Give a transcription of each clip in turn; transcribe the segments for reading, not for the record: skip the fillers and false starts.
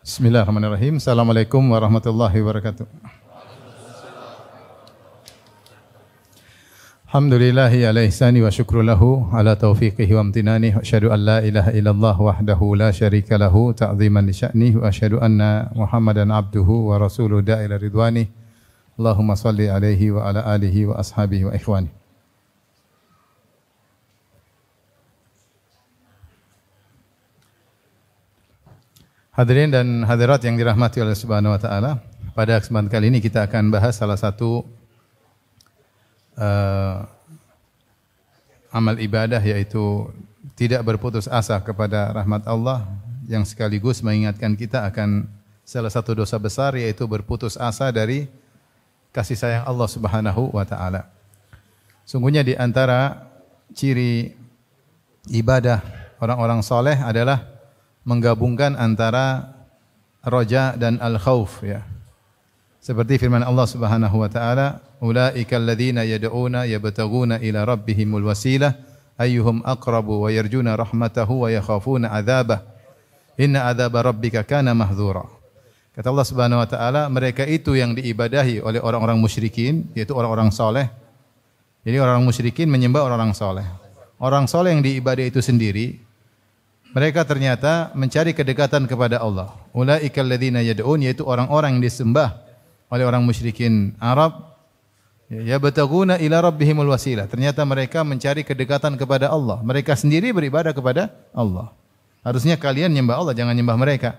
Bismillahirrahmanirrahim. Assalamualaikum warahmatullahi wabarakatuh. Alhamdulillahi ala ihsani wa syukru lahu ala taufiqihi wa amtinani wa asyhadu an la ilaha illallah wahdahu la syarika lahu ta'ziman li sya'nihi wa asyhadu anna Muhammadan abduhu wa rasuluhu da'ila ridwani. Allahumma salli alaihi wa ala alihi wa ashabihi wa ikhwani. Hadirin dan hadirat yang dirahmati oleh Subhanahu wa taala, pada kesempatan kali ini kita akan bahas salah satu amal ibadah, yaitu tidak berputus asa kepada rahmat Allah, yang sekaligus mengingatkan kita akan salah satu dosa besar, yaitu berputus asa dari kasih sayang Allah Subhanahu wa taala. Sungguhnya di antara ciri ibadah orang-orang saleh adalah menggabungkan antara roja dan al-khauf, ya. Seperti firman Allah Subhanahu wa taala, ulaikal ladzina yad'una yabtaguna ila rabbihimul wasilah ayyuhum aqrabu wa yarjuna rahmatahu wa yakhafuna adzabah inna adzaba rabbika kana mahdzura. Kata Allah Subhanahu wa taala, mereka itu yang diibadahi oleh orang-orang musyrikin, yaitu orang-orang saleh. Jadi orang musyrikin menyembah orang-orang saleh. Orang saleh yang diibadahi itu sendiri, mereka ternyata mencari kedekatan kepada Allah. Ulaikal ladzina yad'un, yaitu orang-orang yang disembah oleh orang musyrikin Arab, yabtaguna ila rabbihimul wasilah. Ternyata mereka mencari kedekatan kepada Allah. Mereka sendiri beribadah kepada Allah. Harusnya kalian nyembah Allah, jangan nyembah mereka.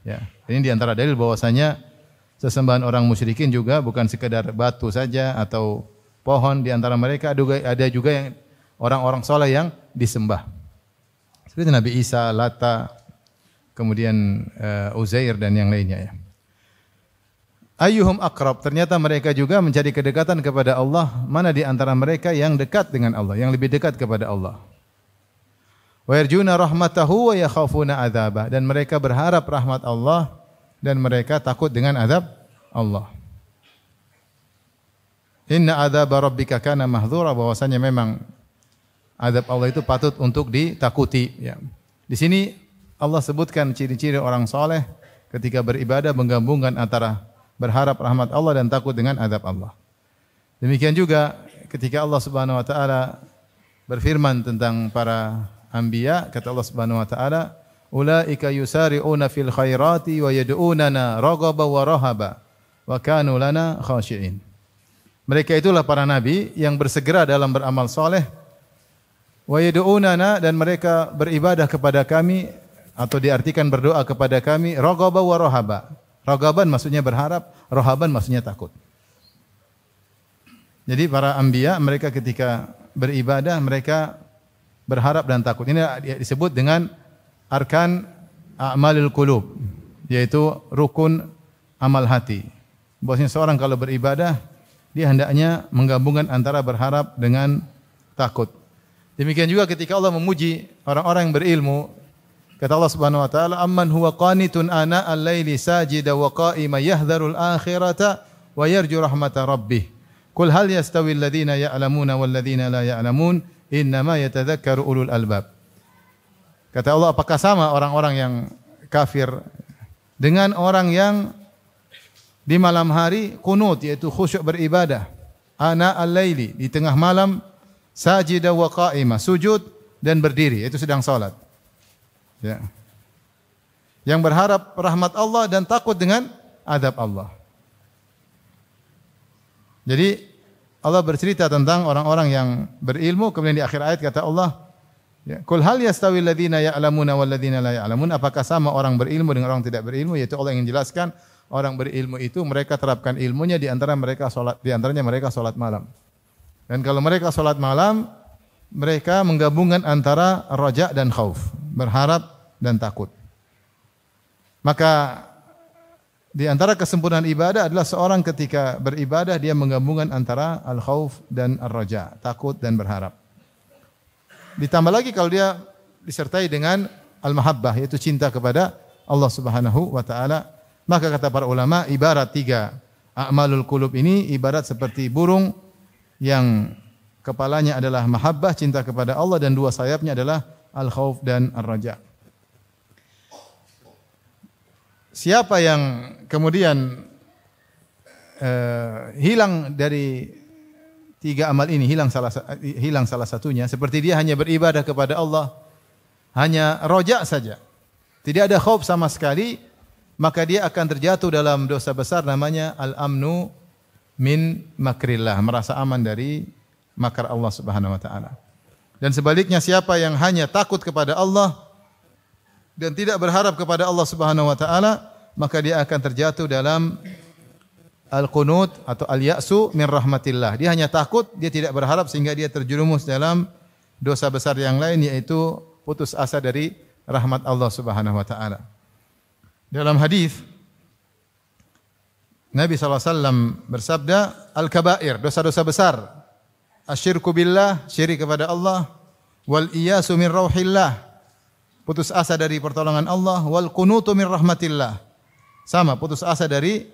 Ya, ini di antara dalil bahwasanya sesembahan orang musyrikin juga bukan sekedar batu saja atau pohon. Di antara mereka ada juga yang orang-orang saleh yang disembah. Seperti Nabi Isa, Lata, kemudian Uzair dan yang lainnya, ya. Ayyuhum aqrab, ternyata mereka juga mencari kedekatan kepada Allah. Mana di antara mereka yang dekat dengan Allah, yang lebih dekat kepada Allah. Wa yarjuna rahmatahu wa yakhafuna adzabah, dan mereka berharap rahmat Allah dan mereka takut dengan azab Allah. Inna adzaba rabbika kana mahdzura, bahwasanya memang azab Allah itu patut untuk ditakuti, ya. Di sini Allah sebutkan ciri-ciri orang saleh ketika beribadah menggabungkan antara berharap rahmat Allah dan takut dengan azab Allah. Demikian juga ketika Allah Subhanahu wa taala berfirman tentang para anbiya, kata Allah Subhanahu wa taala, ulaika yusari'una fil khairati wa yad'unana raghaba wa rahaba wa kanu lana khashi'in. Mereka itulah para nabi yang bersegera dalam beramal saleh, wa yad'unana, dan mereka beribadah kepada kami, atau diartikan berdoa kepada kami, raghaba wa rahaba. Raghaban maksudnya berharap, rahaban maksudnya takut. Jadi para anbiya, mereka ketika beribadah mereka berharap dan takut. Ini disebut dengan arkan a'malul qulub, yaitu rukun amal hati. Bahwasanya seorang kalau beribadah dia hendaknya menggabungkan antara berharap dengan takut. Demikian juga ketika Allah memuji orang-orang yang berilmu, kata Allah Subhanahu wa taala, amman huwa qanitun ana al-laili sajida wa qa'ima yahdharul akhirata wa yarju rahmata rabbih. Qul hal yastawi alladhina ya'lamuna wal ladzina la ya'lamun innama yatadhakkaru ulul albab. Kata Allah, apakah sama orang-orang yang kafir dengan orang yang di malam hari qunut, yaitu khusyuk beribadah, ana al-laili, di tengah malam, sajida wa qa'ima, sujud dan berdiri, itu sedang salat. Ya. Yang berharap rahmat Allah dan takut dengan azab Allah. Jadi Allah bercerita tentang orang-orang yang berilmu, kemudian di akhir ayat kata Allah, ya, qul hal yastawi alladhina ya'lamuna wal ladzina la ya'lamun, apakah sama orang berilmu dengan orang tidak berilmu? Yaitu Allah yang menjelaskan orang berilmu itu mereka terapkan ilmunya, di antaranya mereka salat malam. Dan kalau mereka salat malam, mereka menggabungkan antara raja dan khauf, berharap dan takut. Maka di antara kesempurnaan ibadah adalah seorang ketika beribadah dia menggabungkan antara al-khauf dan ar-raja, takut dan berharap. Ditambah lagi kalau dia disertai dengan al-mahabbah, yaitu cinta kepada Allah Subhanahu wa taala. Maka kata para ulama, ibarat tiga a'malul qulub ini ibarat seperti burung yang kepalanya adalah mahabbah, cinta kepada Allah, dan dua sayapnya adalah al-khauf dan ar-raja. siapa yang kemudian hilang dari 3 amal ini, hilang salah satunya, seperti dia hanya beribadah kepada Allah, hanya roja saja, tidak ada khauf sama sekali, maka dia akan terjatuh dalam dosa besar namanya al-amnu min makrillah, merasa aman dari makar Allah Subhanahu wa taala. Dan sebaliknya, siapa yang hanya takut kepada Allah dan tidak berharap kepada Allah Subhanahu wa taala, maka dia akan terjatuh dalam al-qunut atau al-ya'su min rahmatillah. Dia hanya takut, dia tidak berharap, sehingga dia terjerumus dalam dosa besar yang lain, yaitu putus asa dari rahmat Allah Subhanahu wa taala. Dalam hadis Nabi SAW bersabda, al-kabair, dosa-dosa besar, asyirku billah, syirik kepada Allah, wal iyasu min rauhillah, putus asa dari pertolongan Allah, wal qunutu min rahmatillah, sama, putus asa dari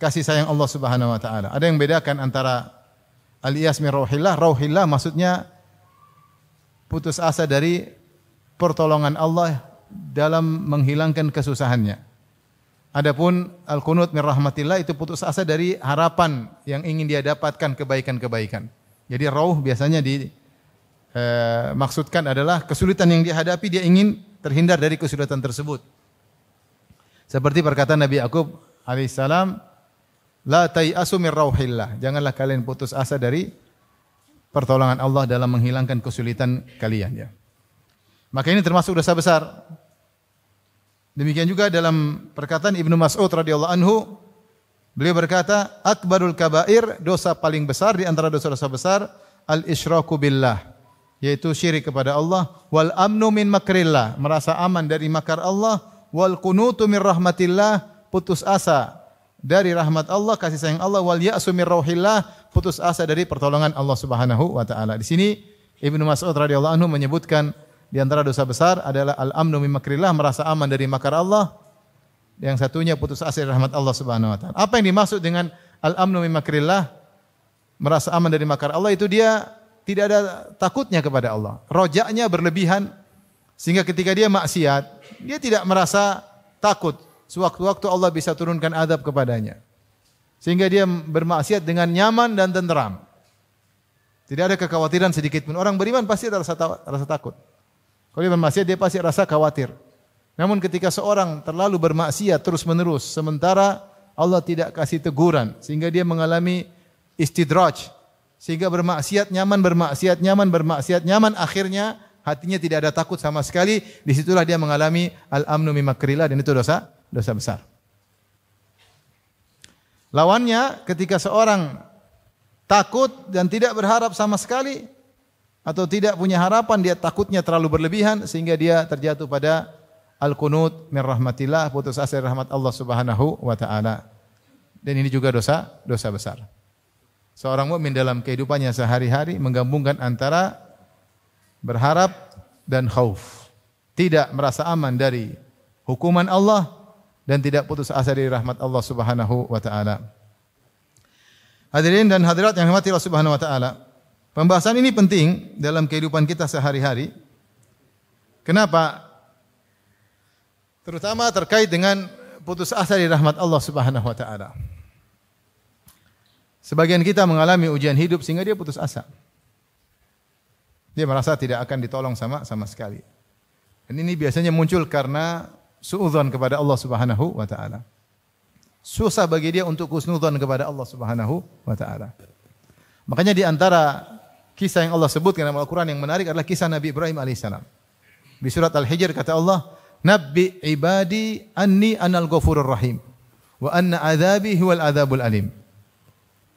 kasih sayang Allah Subhanahu wa taala. Ada yang bedakan antara al-iyas min rauhillah, rauhillah maksudnya putus asa dari pertolongan Allah dalam menghilangkan kesusahannya. Adapun al-qunut min rahmatillah itu putus asa dari harapan yang ingin dia dapatkan kebaikan-kebaikan. Jadi rauh biasanya maksudkan adalah kesulitan yang dia hadapi, dia ingin terhindar dari kesulitan tersebut. Seperti perkataan Nabi Yakub alaihissalam, la tai'asu min rauhillah, janganlah kalian putus asa dari pertolongan Allah dalam menghilangkan kesulitan kalian, ya. Maka ini termasuk dosa besar. Demikian juga dalam perkataan Ibnu Mas'ud radhiyallahu anhu, beliau berkata, akbarul kabair, dosa paling besar di antara dosa-dosa besar, al-isyraku billah, yaitu syirik kepada Allah, wal amnu min makrillah, merasa aman dari makar Allah, wal qunutu min rahmatillah, putus asa dari rahmat Allah, kasih sayang Allah, wal ya'su min rauhillah, putus asa dari pertolongan Allah Subhanahu wa taala. Di sini Ibnu Mas'ud radhiyallahu anhu menyebutkan di antara dosa besar adalah al-amnu min makrillah, merasa aman dari makar Allah. Yang satunya putus asa dari rahmat Allah Subhanahu wa taala. Apa yang dimaksud dengan al-amnu min makrillah, merasa aman dari makar Allah, itu dia tidak ada takutnya kepada Allah. Rojaknya berlebihan sehingga ketika dia maksiat, dia tidak merasa takut. Sewaktu-waktu Allah bisa turunkan azab kepadanya. Sehingga dia bermaksiat dengan nyaman dan tenteram. Tidak ada kekhawatiran sedikit pun. Orang beriman pasti ada rasa takut. Kalau dia bermaksiat, dia pasti rasa khawatir. Namun ketika seorang terlalu bermaksiat terus-menerus, sementara Allah tidak kasih teguran, sehingga dia mengalami istidraj, sehingga bermaksiat nyaman, bermaksiat nyaman, bermaksiat nyaman, akhirnya hatinya tidak ada takut sama sekali. Disitulah dia mengalami al-amnu min makrillah, dan itu dosa besar. Lawannya, ketika seorang takut dan tidak berharap sama sekali, atau tidak punya harapan, dia takutnya terlalu berlebihan sehingga dia terjatuh pada al-qunut min rahmatillah, putus asa dari rahmat Allah Subhanahu wa taala. Dan ini juga dosa besar. Seorang mukmin dalam kehidupannya sehari-hari menggabungkan antara berharap dan khauf. Tidak merasa aman dari hukuman Allah dan tidak putus asa dari rahmat Allah Subhanahu wa taala. Hadirin dan hadirat yang dirahmati Allah Subhanahu wa taala, pembahasan ini penting dalam kehidupan kita sehari-hari. Kenapa? Terutama terkait dengan putus asa dari rahmat Allah Subhanahu wa taala. Sebagian kita mengalami ujian hidup sehingga dia putus asa. Dia merasa tidak akan ditolong sama sekali. Dan ini biasanya muncul karena suudzon kepada Allah Subhanahu wa taala. Susah bagi dia untuk husnudzon kepada Allah Subhanahu wa taala. Makanya di antara kisah yang Allah sebutkan dalam Al-Quran yang menarik adalah kisah Nabi Ibrahim alaihissalam. Di surat Al-Hijr kata Allah, Nabbi ibadi anni anal ghafurur rahim wa anna adzabi huwal adzabul alim.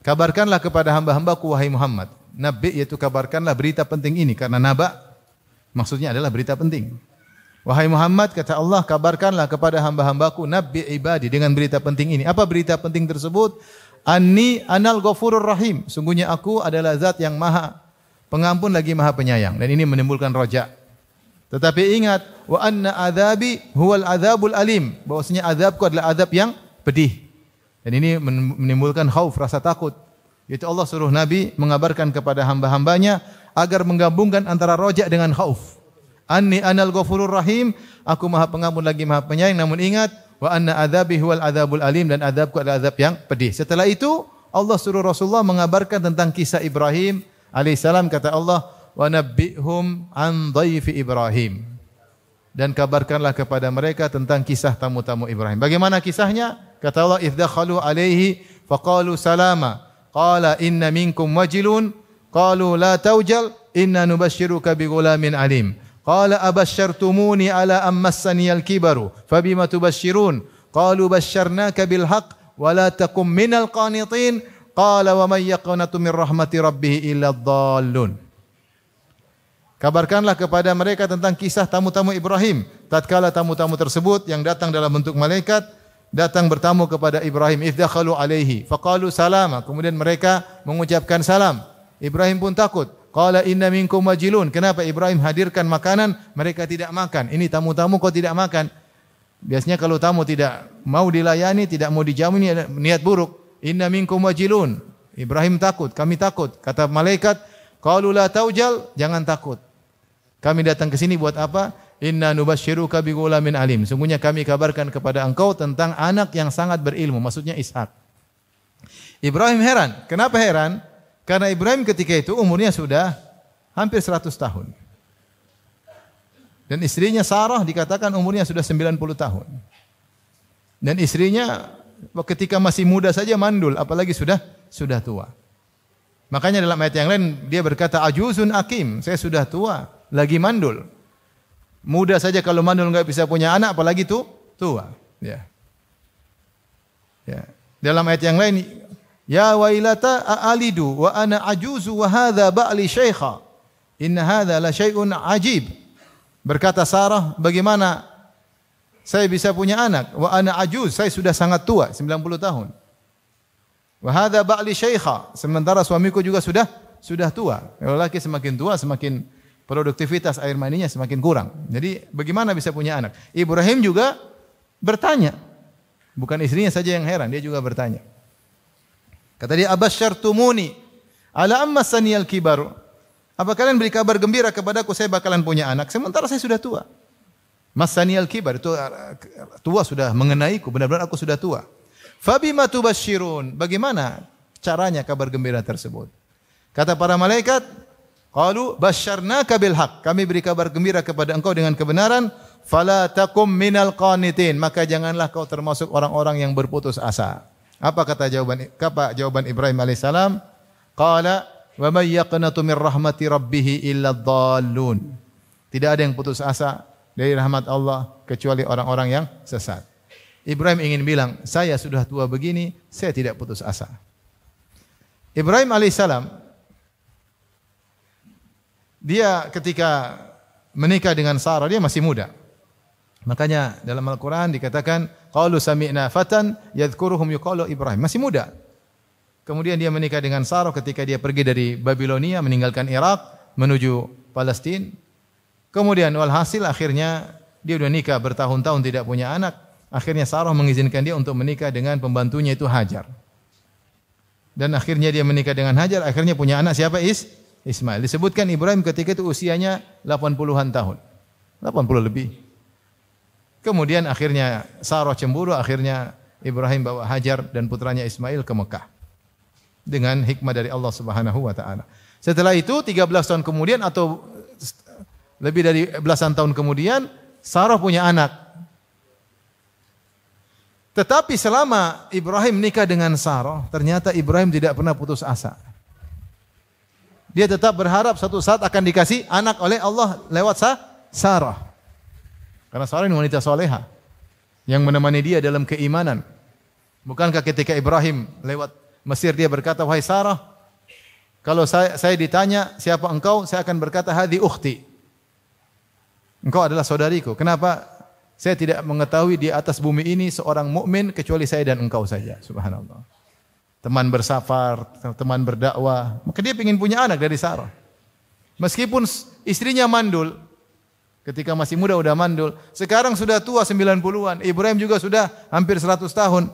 Kabarkanlah kepada hamba-hambaku wahai Muhammad. Nabbi yaitu kabarkanlah berita penting ini, karena naba maksudnya adalah berita penting. Wahai Muhammad, kata Allah, kabarkanlah kepada hamba-hambaku nabbi ibadi dengan berita penting ini. Apa berita penting tersebut? Anni anal ghafurur rahim. Sungguhnya aku adalah zat yang maha pengampun lagi maha penyayang. Dan ini menimbulkan roja. Tetapi ingat, wa anna adzabi huwal adzabul alim. Bahwasanya azabku adalah azab yang pedih. Dan ini menimbulkan khauf, rasa takut. Itu Allah suruh Nabi mengabarkan kepada hamba-hambanya agar menggabungkan antara roja dengan khauf. Anni anal ghafurur rahim, aku maha pengampun lagi maha penyayang. Namun ingat, wa anna adzabi huwal adzabul alim, dan azabku adalah azab yang pedih. Setelah itu Allah suruh Rasulullah mengabarkan tentang kisah Ibrahim alaihissalam. Kata Allah, wa nabbihum an dhaifi Ibrahim, dan kabarkanlah kepada mereka tentang kisah tamu-tamu Ibrahim. Bagaimana kisahnya? Kata Allah, idh dakhalu alaihi faqalu salama qala inna minkum wajilun qalu la taujal inna nubashshiruka bighulamin alim qala abasyartumuni ala am massaniyal kibaru fabima tubashshirun qalu basyarnaka bil haqq wa la takum minal qanitin qala wa may yaqnatu min rahmati rabbih illa dhallun. Kabarkanlah kepada mereka tentang kisah tamu-tamu Ibrahim. Tatkala tamu-tamu tersebut yang datang dalam bentuk malaikat datang bertamu kepada Ibrahim, idh dakhalu alaihi faqalu salama, kemudian mereka mengucapkan salam. Ibrahim pun takut. Qala inna minkum wajilun. Kenapa Ibrahim hadirkan makanan mereka tidak makan? Ini tamu-tamu kok tidak makan? Biasanya kalau tamu tidak mau dilayani, tidak mau dijamu, ini niat buruk. Inna minkum wajilun. Ibrahim takut, kami takut. Kata malaikat, qalu la taujal, jangan takut. Kami datang ke sini buat apa? Inna nubashshiruka bighulamin alim. Sungguhnya kami kabarkan kepada engkau tentang anak yang sangat berilmu, maksudnya Ishak. Ibrahim heran. Kenapa heran? Karena Ibrahim ketika itu umurnya sudah hampir 100 tahun. Dan istrinya Sarah dikatakan umurnya sudah 90 tahun. Dan istrinya ketika masih muda saja mandul, apalagi sudah tua. Makanya dalam ayat yang lain dia berkata ajuzun akim, saya sudah tua, lagi mandul. Muda saja kalau mandul enggak bisa punya anak, apalagi tua. Ya. Dalam ayat yang lain, ya wailata aalidu wa ana ajuzu wa hadza ba'li syaikha. Inna hadza la syai'un ajib. Berkata Sarah, bagaimana saya bisa punya anak? Wa ana ajuz, saya sudah sangat tua, 90 tahun. Wa hadza ba'li syaikha, sementara suamiku juga sudah tua. Lelaki semakin tua semakin produktivitas air maninya semakin kurang. Jadi bagaimana bisa punya anak? Ibrahim juga bertanya. Bukan istrinya saja yang heran, dia juga bertanya. Kata dia, abasyartumuni ala amma saniyal kibaru. Apa kalian beri kabar gembira kepadaku saya bakalan punya anak sementara saya sudah tua? Masaniyal kibar, itu tua sudah mengenaiku, benar-benar aku sudah tua. Fabima tubasyirun, bagaimana caranya kabar gembira tersebut? Kata para malaikat, qalu basyarnaka bil haqq, kami beri kabar gembira kepada engkau dengan kebenaran, fala takum minal qanitin, maka janganlah kau termasuk orang-orang yang berputus asa. Apa jawaban Ibrahim alaihissalam? Qala wa may yaqnatu min rahmati rabbih illa dhallun. Tidak ada yang putus asa dari rahmat Allah kecuali orang-orang yang sesat. Ibrahim ingin bilang, saya sudah tua begini, saya tidak putus asa. Ibrahim alaihissalam, dia ketika menikah dengan Sarah, dia masih muda. Makanya dalam Al-Quran dikatakan, qalu sami'na fatan yadhkuruhum yuqalu Ibrahim. Masih muda. Kemudian dia menikah dengan Sarah ketika dia pergi dari Babilonia, meninggalkan Irak, menuju Palestina. Kemudian walhasil akhirnya dia sudah nikah bertahun-tahun tidak punya anak. Akhirnya Sarah mengizinkan dia untuk menikah dengan pembantunya itu Hajar. Dan akhirnya dia menikah dengan Hajar, akhirnya punya anak siapa? Ismail. Disebutkan Ibrahim ketika itu usianya 80-an tahun. 80 lebih. Kemudian akhirnya Sarah cemburu, akhirnya Ibrahim bawa Hajar dan putranya Ismail ke Mekah. Dengan hikmah dari Allah Subhanahu wa taala. Setelah itu 13 tahun kemudian atau lebih dari belasan tahun kemudian Sarah punya anak. Tetapi selama Ibrahim nikah dengan Sarah, ternyata Ibrahim tidak pernah putus asa. Dia tetap berharap suatu saat akan dikasih anak oleh Allah lewat Sarah. Karena Sarah ini wanita soleha yang menemani dia dalam keimanan. Bukankah ketika Ibrahim lewat Mesir dia berkata, wahai Sarah, kalau saya ditanya siapa engkau, saya akan berkata hadhi ukhti. Engkau adalah saudariku. Kenapa? Saya tidak mengetahui di atas bumi ini seorang mukmin kecuali saya dan engkau saja. Subhanallah. Teman bersafar, teman berdakwah. Maka dia ingin punya anak dari Sarah. Meskipun istrinya mandul, ketika masih muda udah mandul, sekarang sudah tua 90-an. Ibrahim juga sudah hampir 100 tahun.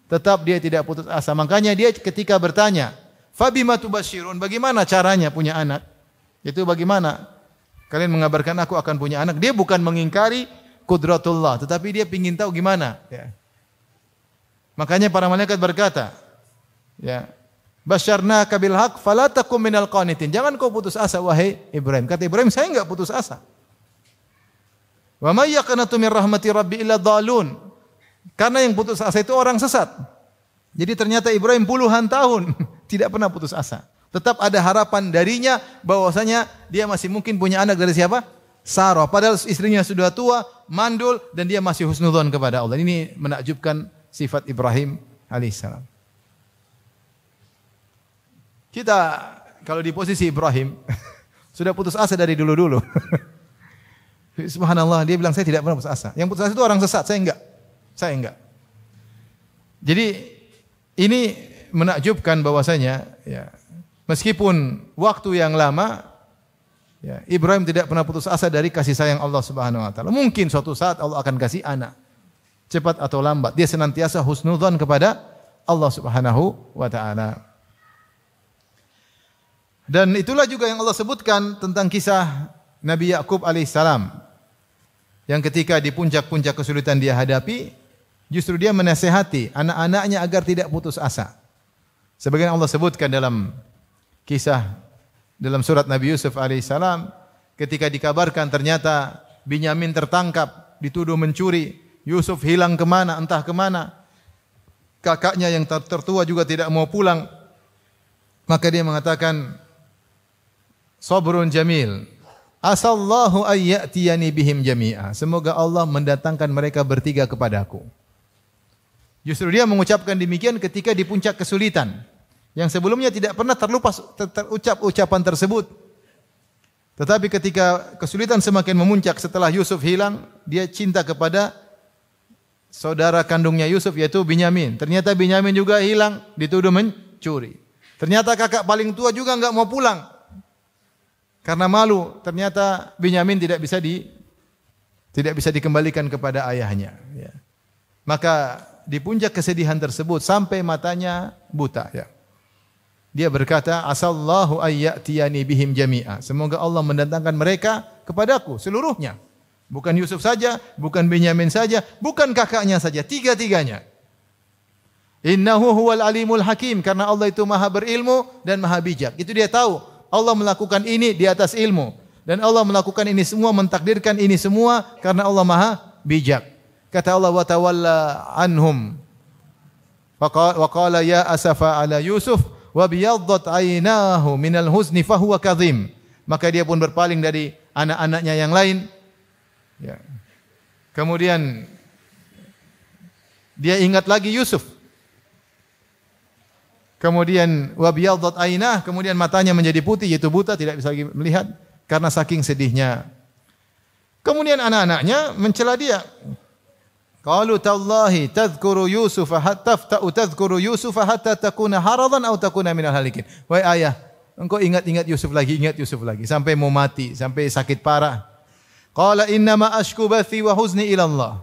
Tetap dia tidak putus asa. Makanya dia ketika bertanya, Fabima tubasyirun, bagaimana caranya punya anak? Itu bagaimana? Kalian mengabarkan aku akan punya anak. Dia bukan mengingkari kudratullah, tetapi dia ingin tahu gimana. Ya. Makanya para malaikat berkata, ya, basyarnaka bil haqq fala takum minal qanitin. Jangan kau putus asa wahai Ibrahim. Kata Ibrahim, saya enggak putus asa. Wa may yaqnatu min rahmati rabbi illa dhalun. Karena yang putus asa itu orang sesat. Jadi ternyata Ibrahim puluhan tahun tidak pernah putus asa. Tetap ada harapan darinya bahwasanya dia masih mungkin punya anak dari siapa? Sarah. Padahal istrinya sudah tua, mandul, dan dia masih husnudzon kepada Allah. Ini menakjubkan sifat Ibrahim alaihissalam. Kita kalau di posisi Ibrahim sudah putus asa dari dulu-dulu. Subhanallah, dia bilang saya tidak pernah putus asa. Yang putus asa itu orang sesat, saya enggak. Saya enggak. Jadi ini menakjubkan bahwasanya ya, meskipun waktu yang lama ya, Ibrahim tidak pernah putus asa dari kasih sayang Allah Subhanahu wa taala. Mungkin suatu saat Allah akan kasih anak. Cepat atau lambat, dia senantiasa husnudzon kepada Allah Subhanahu wa taala. Dan itulah juga yang Allah sebutkan tentang kisah Nabi Yakub alaihissalam, yang ketika di puncak-puncak kesulitan dia hadapi, justru dia menasihati anak-anaknya agar tidak putus asa. Sebagaimana Allah sebutkan dalam kisah dalam surat Nabi Yusuf alaihissalam, ketika dikabarkan ternyata Binyamin tertangkap, dituduh mencuri, Yusuf hilang kemana, entah kemana. Kakaknya yang tertua juga tidak mau pulang. Maka dia mengatakan, sabrun jamil. Asallahu ayyatiyani bihim jami'a. Semoga Allah mendatangkan mereka bertiga kepadaku. Justru dia mengucapkan demikian ketika di puncak kesulitan. Yang sebelumnya tidak pernah terucap ucapan tersebut. Tetapi ketika kesulitan semakin memuncak setelah Yusuf hilang, dia cinta kepada saudara kandungnya Yusuf yaitu Binyamin. Ternyata Binyamin juga hilang, dituduh mencuri. Ternyata kakak paling tua juga enggak mau pulang. Karena malu, ternyata Binyamin tidak bisa dikembalikan kepada ayahnya. Ya. Maka di puncak kesedihan tersebut sampai matanya buta. Ya. Dia berkata, asallahu ayyatiyani bihim jami'a. Semoga Allah mendatangkan mereka kepadaku seluruhnya. Bukan Yusuf saja, bukan Binyamin saja, bukan kakaknya saja, tiga-tiganya. Innahu huwal alimul hakim, karena Allah itu maha berilmu dan maha bijak. Itu dia tahu. Allah melakukan ini di atas ilmu. Dan Allah melakukan ini semua, mentakdirkan ini semua karena Allah maha bijak. Kata Allah, wa tawalla anhum. Wa qala ya asafa ala Yusuf wa biyaddat aynahu minal huzni fahuwa kadhim. Maka dia pun berpaling dari anak-anaknya yang lain. Ya. Kemudian dia ingat lagi Yusuf. Kemudian wabiyadhat ainah, kemudian matanya menjadi putih yaitu buta, tidak bisa lagi melihat karena saking sedihnya. Kemudian anak-anaknya mencela dia. Qalu tallahi tadhkuru Yusuf hatta tadhkuru Yusuf hatta takuna haradan aw takuna minal halikin. Wahai ayah, engkau ingat Yusuf lagi sampai mau mati, sampai sakit parah. Qala innama ashku bathi wa huzni ila Allah.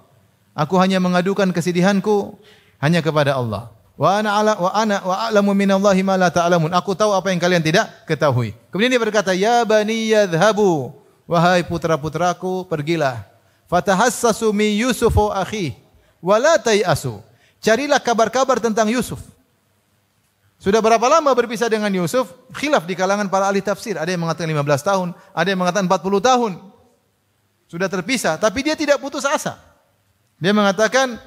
Aku hanya mengadukan kesedihanku hanya kepada Allah. Wa ana a'lamu minallahi ma la ta'lamun. Aku tahu apa yang kalian tidak ketahui. Kemudian dia berkata, ya bani yadhhabu, wahai putra-putraku, pergilah. Fatahassasu min Yusuf wa akhi, wa la tayasu. Carilah kabar-kabar tentang Yusuf. Sudah berapa lama berpisah dengan Yusuf? Khilaf di kalangan para ahli tafsir. Ada yang mengatakan 15 tahun, ada yang mengatakan 40 tahun. Sudah terpisah, tapi dia tidak putus asa. Dia mengatakan,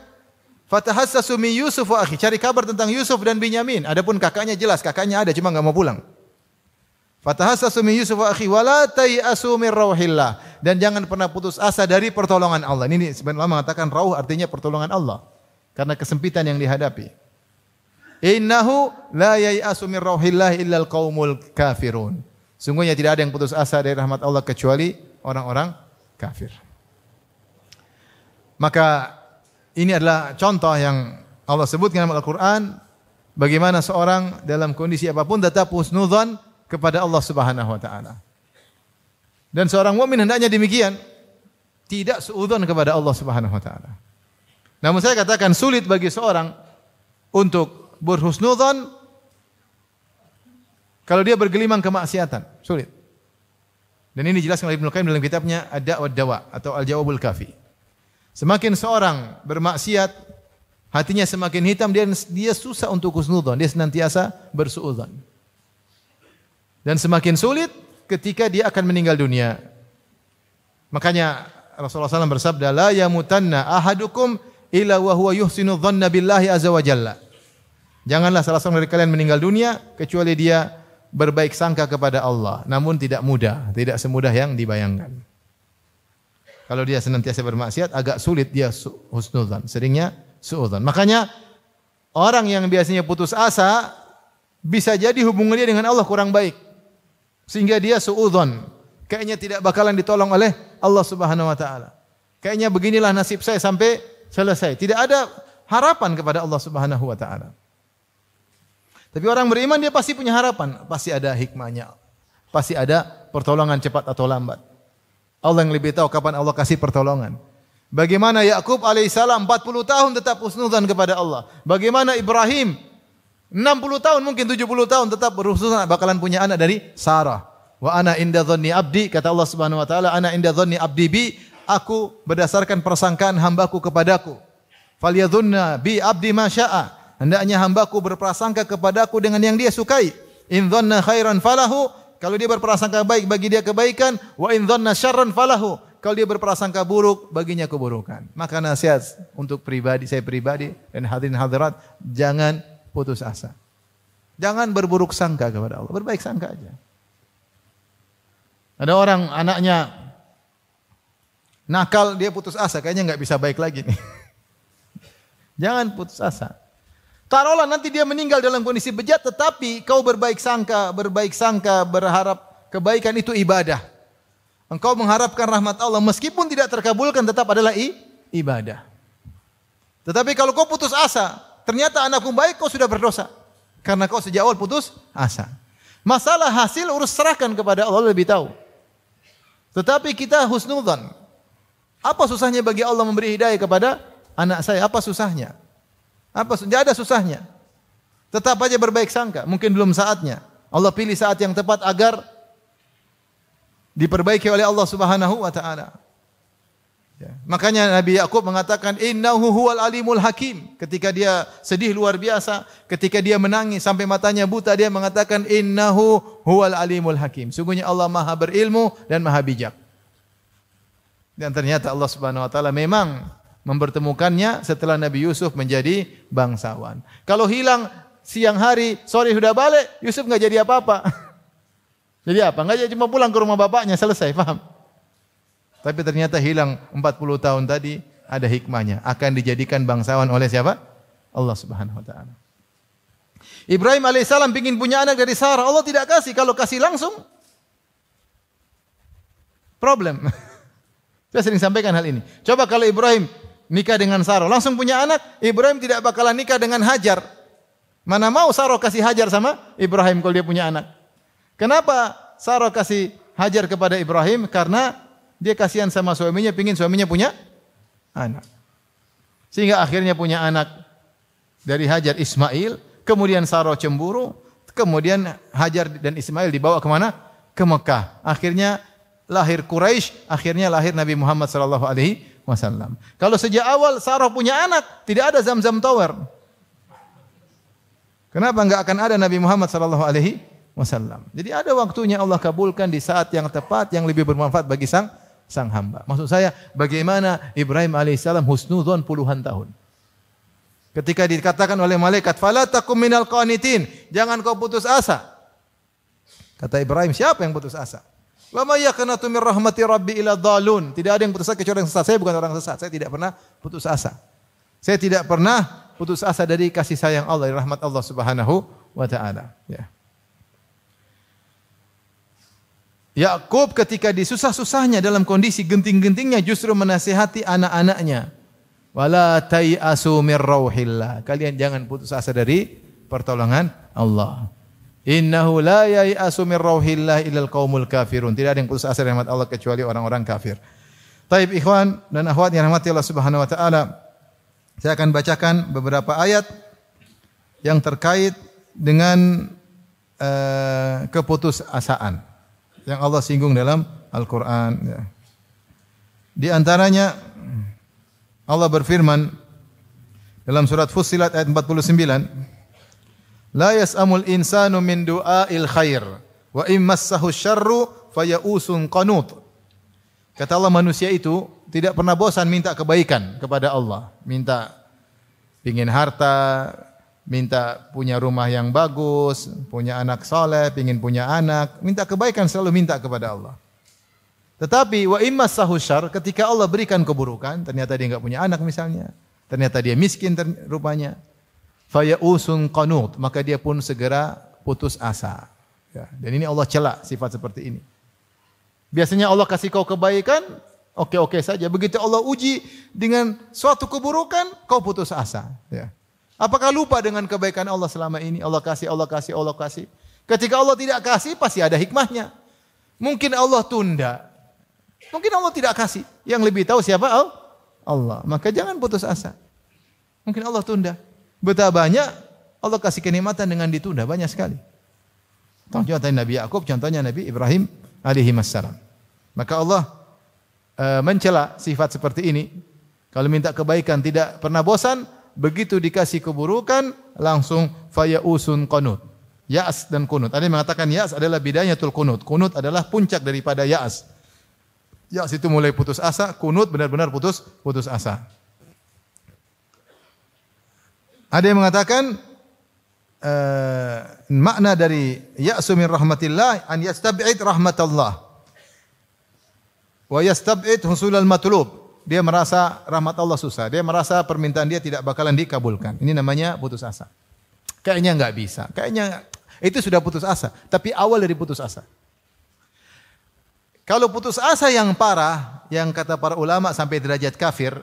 fatahassasu min Yusuf wa akhi, cari kabar tentang Yusuf dan Binyamin. Adapun kakaknya jelas, kakaknya ada cuma enggak mau pulang. Fatahassasu min Yusuf wa akhi wa la tayasu min rauhillah, dan jangan pernah putus asa dari pertolongan Allah. Ini sebenarnya mengatakan rauh artinya pertolongan Allah karena kesempitan yang dihadapi. Innahu la yayasu min rauhillah illa alqaumul kafirun. Sungguhnya tidak ada yang putus asa dari rahmat Allah kecuali orang-orang kafir. Maka ini adalah contoh yang Allah sebutkan dalam Al-Quran, bagaimana seorang dalam kondisi apapun tetap husnudzon kepada Allah Subhanahu wa taala. Dan seorang mukmin hendaknya demikian, tidak suudzon kepada Allah Subhanahu wa taala. Namun saya katakan sulit bagi seorang untuk berhusnudzon kalau dia bergelimang kemaksiatan, sulit. Dan ini dijelaskan oleh Ibnu Qayyim dalam kitabnya Ad-Da' wad Dawa atau Al-Jawabul Kafi. Semakin seorang bermaksiat, hatinya semakin hitam, dia susah untuk husnudzon, dia senantiasa bersuudzon. Dan semakin sulit ketika dia akan meninggal dunia. Makanya Rasulullah SAW bersabda, la yamutanna ahadukum illa wa huwa yuhsinu dhanna billahi azza wa jalla. Janganlah salah seorang dari kalian meninggal dunia kecuali dia berbaik sangka kepada Allah. Namun tidak mudah, tidak semudah yang dibayangkan. Kalau dia senantiasa bermaksiat, agak sulit dia husnudzan, seringnya suudzon. Makanya orang yang biasanya putus asa bisa jadi hubungannya dengan Allah kurang baik, sehingga dia suudzon. Kayaknya tidak bakalan ditolong oleh Allah Subhanahu wa taala. Kayaknya beginilah nasib saya sampai selesai. Tidak ada harapan kepada Allah Subhanahu wa taala. Tapi orang beriman dia pasti punya harapan, pasti ada hikmahnya. Pasti ada pertolongan cepat atau lambat. Allah yang lebih tahu kapan Allah kasih pertolongan. Bagaimana Yakub alaihissalam 40 tahun tetap husnudzan kepada Allah. Bagaimana Ibrahim 60 tahun mungkin 70 tahun tetap berhusnudzan bakalan punya anak dari Sarah. Wa ana inda dhanni abdi, kata Allah Subhanahu wa taala, ana inda dhanni abdi bi, aku berdasarkan persangkaan hambaku kepadaku. Falyadhunna bi abdi ma syaa, hendaknya hambaku berprasangka kepadaku dengan yang dia sukai. In dhanna khairan falahu, kalau dia berprasangka baik bagi dia kebaikan, wa in dhanna syarran falahu, kalau dia berprasangka buruk baginya keburukan. Maka nasihat untuk saya pribadi dan hadirin hadirat, jangan putus asa. Jangan berburuk sangka kepada Allah, berbaik sangka aja. Ada orang anaknya nakal, dia putus asa, kayaknya enggak bisa baik lagi nih. Jangan putus asa. Taruhlah nanti dia meninggal dalam kondisi bejat, tetapi kau berbaik sangka, berharap kebaikan itu ibadah. Engkau mengharapkan rahmat Allah, meskipun tidak terkabulkan tetap adalah ibadah. Tetapi kalau kau putus asa, ternyata anakmu baik, kau sudah berdosa. Karena kau sejak awal putus asa. Masalah hasil urus serahkan kepada Allah, lebih tahu. Tetapi kita husnudzan. Apa susahnya bagi Allah memberi hidayah kepada anak saya? Apa susahnya? Tidak ada susahnya. Tetap aja berbaik sangka. Mungkin belum saatnya. Allah pilih saat yang tepat agar diperbaiki oleh Allah Subhanahu wa taala. Ya. Makanya Nabi Yakub mengatakan innahu huwal alimul hakim. Ketika dia sedih luar biasa, ketika dia menangis sampai matanya buta, dia mengatakan innahu huwal alimul hakim. Sungguhnya Allah Maha berilmu dan Maha bijak. Dan ternyata Allah Subhanahu wa taala memang mempertemukannya setelah Nabi Yusuf menjadi bangsawan. Kalau hilang siang hari, sore sudah balik, Yusuf enggak jadi apa-apa. Jadi apa? Enggak jadi, cuma pulang ke rumah bapaknya, selesai, paham? Tapi ternyata hilang 40 tahun tadi ada hikmahnya. Akan dijadikan bangsawan oleh siapa? Allah Subhanahu wa taala. Ibrahim alaihissalam ingin punya anak dari Sarah. Allah tidak kasih. Kalau kasih langsung problem. Saya sering sampaikan hal ini. Coba kalau Ibrahim nikah dengan Sarah, langsung punya anak, Ibrahim tidak bakalan nikah dengan Hajar. Mana mau Sarah kasih Hajar sama Ibrahim kalau dia punya anak? Kenapa Sarah kasih Hajar kepada Ibrahim? Karena dia kasihan sama suaminya, pingin suaminya punya anak. Sehingga akhirnya punya anak dari Hajar, Ismail. Kemudian Sarah cemburu. Kemudian Hajar dan Ismail dibawa kemana? Ke Mekah. Akhirnya lahir Quraisy. Akhirnya lahir Nabi Muhammad SAW. Kalau sejak awal Sarah punya anak, tidak ada Zamzam Tower. Kenapa enggak akan ada Nabi Muhammad SAW? Jadi ada waktunya Allah kabulkan di saat yang tepat, yang lebih bermanfaat bagi sang hamba. Maksud saya, bagaimana Ibrahim alaihissalam husnudzon puluhan tahun. Ketika dikatakan oleh malaikat, "Fala takum minal qanitin," jangan kau putus asa. Kata Ibrahim, siapa yang putus asa? "Wa may yaqnatu min rahmati rabbi ila dhalun." Tidak ada yang putus asa kecuali orang sesat. Saya bukan orang sesat. Saya tidak pernah putus asa. Saya tidak pernah putus asa dari kasih sayang Allah, dari rahmat Allah Subhanahu wa taala. Ya. Yakub ketika disusah-susahnya dalam kondisi genting-gentingnya justru menasihati anak-anaknya. Wala tayasu mir rauhillah. Kalian jangan putus asa dari pertolongan Allah. Innahu la yayasu mir rauhillah illal qaumul kafirun. Tidak ada yang putus asa dari rahmat Allah kecuali orang-orang kafir. Taib ikhwan dan akhwat yang rahmati Allah Subhanahu wa taala. Saya akan bacakan beberapa ayat yang terkait dengan keputusasaan yang Allah singgung dalam Al-Quran. Ya. Di antaranya Allah berfirman dalam surat Fussilat ayat 49, "La yas'amul insanu min du'ail khair wa immassahu syarru fayausun qanut." Kata Allah, manusia itu tidak pernah bosan minta kebaikan kepada Allah, minta pingin harta, minta punya rumah yang bagus, punya anak soleh, pingin punya anak, minta kebaikan, selalu minta kepada Allah. Tetapi wa immassahu syarr, ketika Allah berikan keburukan, ternyata dia enggak punya anak misalnya, ternyata dia miskin rupanya, fayausun qanut, maka dia pun segera putus asa. Ya, dan ini Allah cela sifat seperti ini. Biasanya Allah kasih kau kebaikan, oke-oke saja. Begitu Allah uji dengan suatu keburukan, kau putus asa. Ya. Apakah lupa dengan kebaikan Allah selama ini? Allah kasih, Allah kasih, Allah kasih. Ketika Allah tidak kasih, pasti ada hikmahnya. Mungkin Allah tunda. Mungkin Allah tidak kasih. Yang lebih tahu siapa? Allah. Maka jangan putus asa. Mungkin Allah tunda. Betapa banyak Allah kasih kenikmatan dengan ditunda. Banyak sekali. Contohnya Nabi Yakub, contohnya Nabi Ibrahim alaihi wassalam. Maka Allah mencela sifat seperti ini. Kalau minta kebaikan tidak pernah bosan, begitu dikasih keburukan langsung fayausun qanut. Ya'as dan kunut. Ada yang mengatakan ya'as adalah bidayatul kunut. Kunut adalah puncak daripada ya'as. Ya'as itu mulai putus asa, kunut benar-benar putus asa. Ada yang mengatakan makna dari ya'su min rahmatillah an yastab'id rahmatallah wa yastab'id husulal matlub. Dia merasa rahmat Allah susah, dia merasa permintaan dia tidak bakalan dikabulkan. Ini namanya putus asa. Kayaknya enggak bisa, kayaknya itu sudah putus asa, tapi awal dari putus asa. Kalau putus asa yang parah, yang kata para ulama sampai derajat kafir,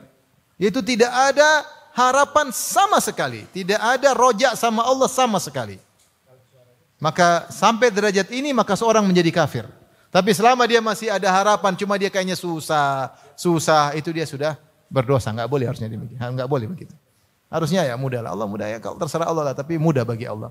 itu tidak ada harapan sama sekali, tidak ada rojak sama Allah sama sekali. Maka sampai derajat ini maka seorang menjadi kafir. Tapi selama dia masih ada harapan, cuma dia kayaknya susah, itu dia sudah berdosa. Enggak boleh harusnya demikian, enggak boleh begitu. Harusnya ya mudah lah, Allah mudah ya, kalau terserah Allah lah, tapi mudah bagi Allah.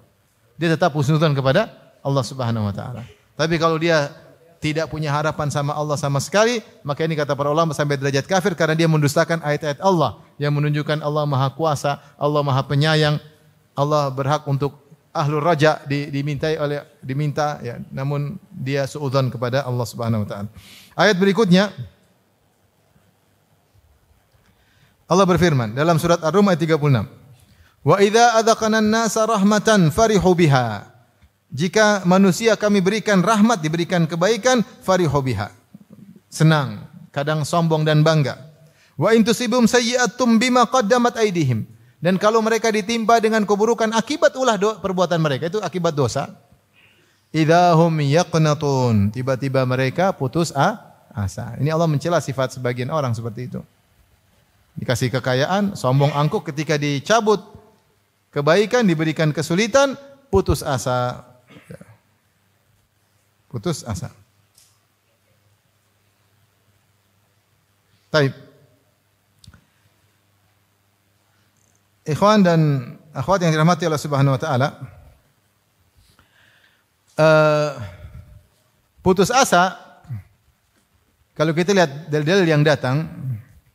Dia tetap husnudzon kepada Allah Subhanahu wa taala. Tapi kalau dia tidak punya harapan sama Allah sama sekali, maka ini kata para ulama sampai derajat kafir karena dia mendustakan ayat-ayat Allah yang menunjukkan Allah Maha Kuasa, Allah Maha Penyayang, Allah berhak untuk ahlur raja diminta ya, namun dia suudzon kepada Allah Subhanahu wa taala. Ayat berikutnya Allah berfirman dalam surat Ar-Rum ayat 36. Wa idza adzaqana an-nasa rahmatan farihu biha. Jika manusia kami berikan rahmat, diberikan kebaikan, farihu biha. Senang, kadang sombong dan bangga. Wa in tusibum sayyi'atum bima qaddamat aydihim. Dan kalau mereka ditimpa dengan keburukan akibat ulah perbuatan mereka, itu akibat dosa. Idahum yaqnatun. Tiba-tiba mereka putus asa. Ini Allah mencela sifat sebagian orang seperti itu. Dikasih kekayaan, sombong angkuh, ketika dicabut kebaikan, diberikan kesulitan, putus asa. Putus asa. Taib. Ikhwan dan akhwat yang dirahmati Allah Subhanahu wa taala, putus asa kalau kita lihat dalil-dalil yang datang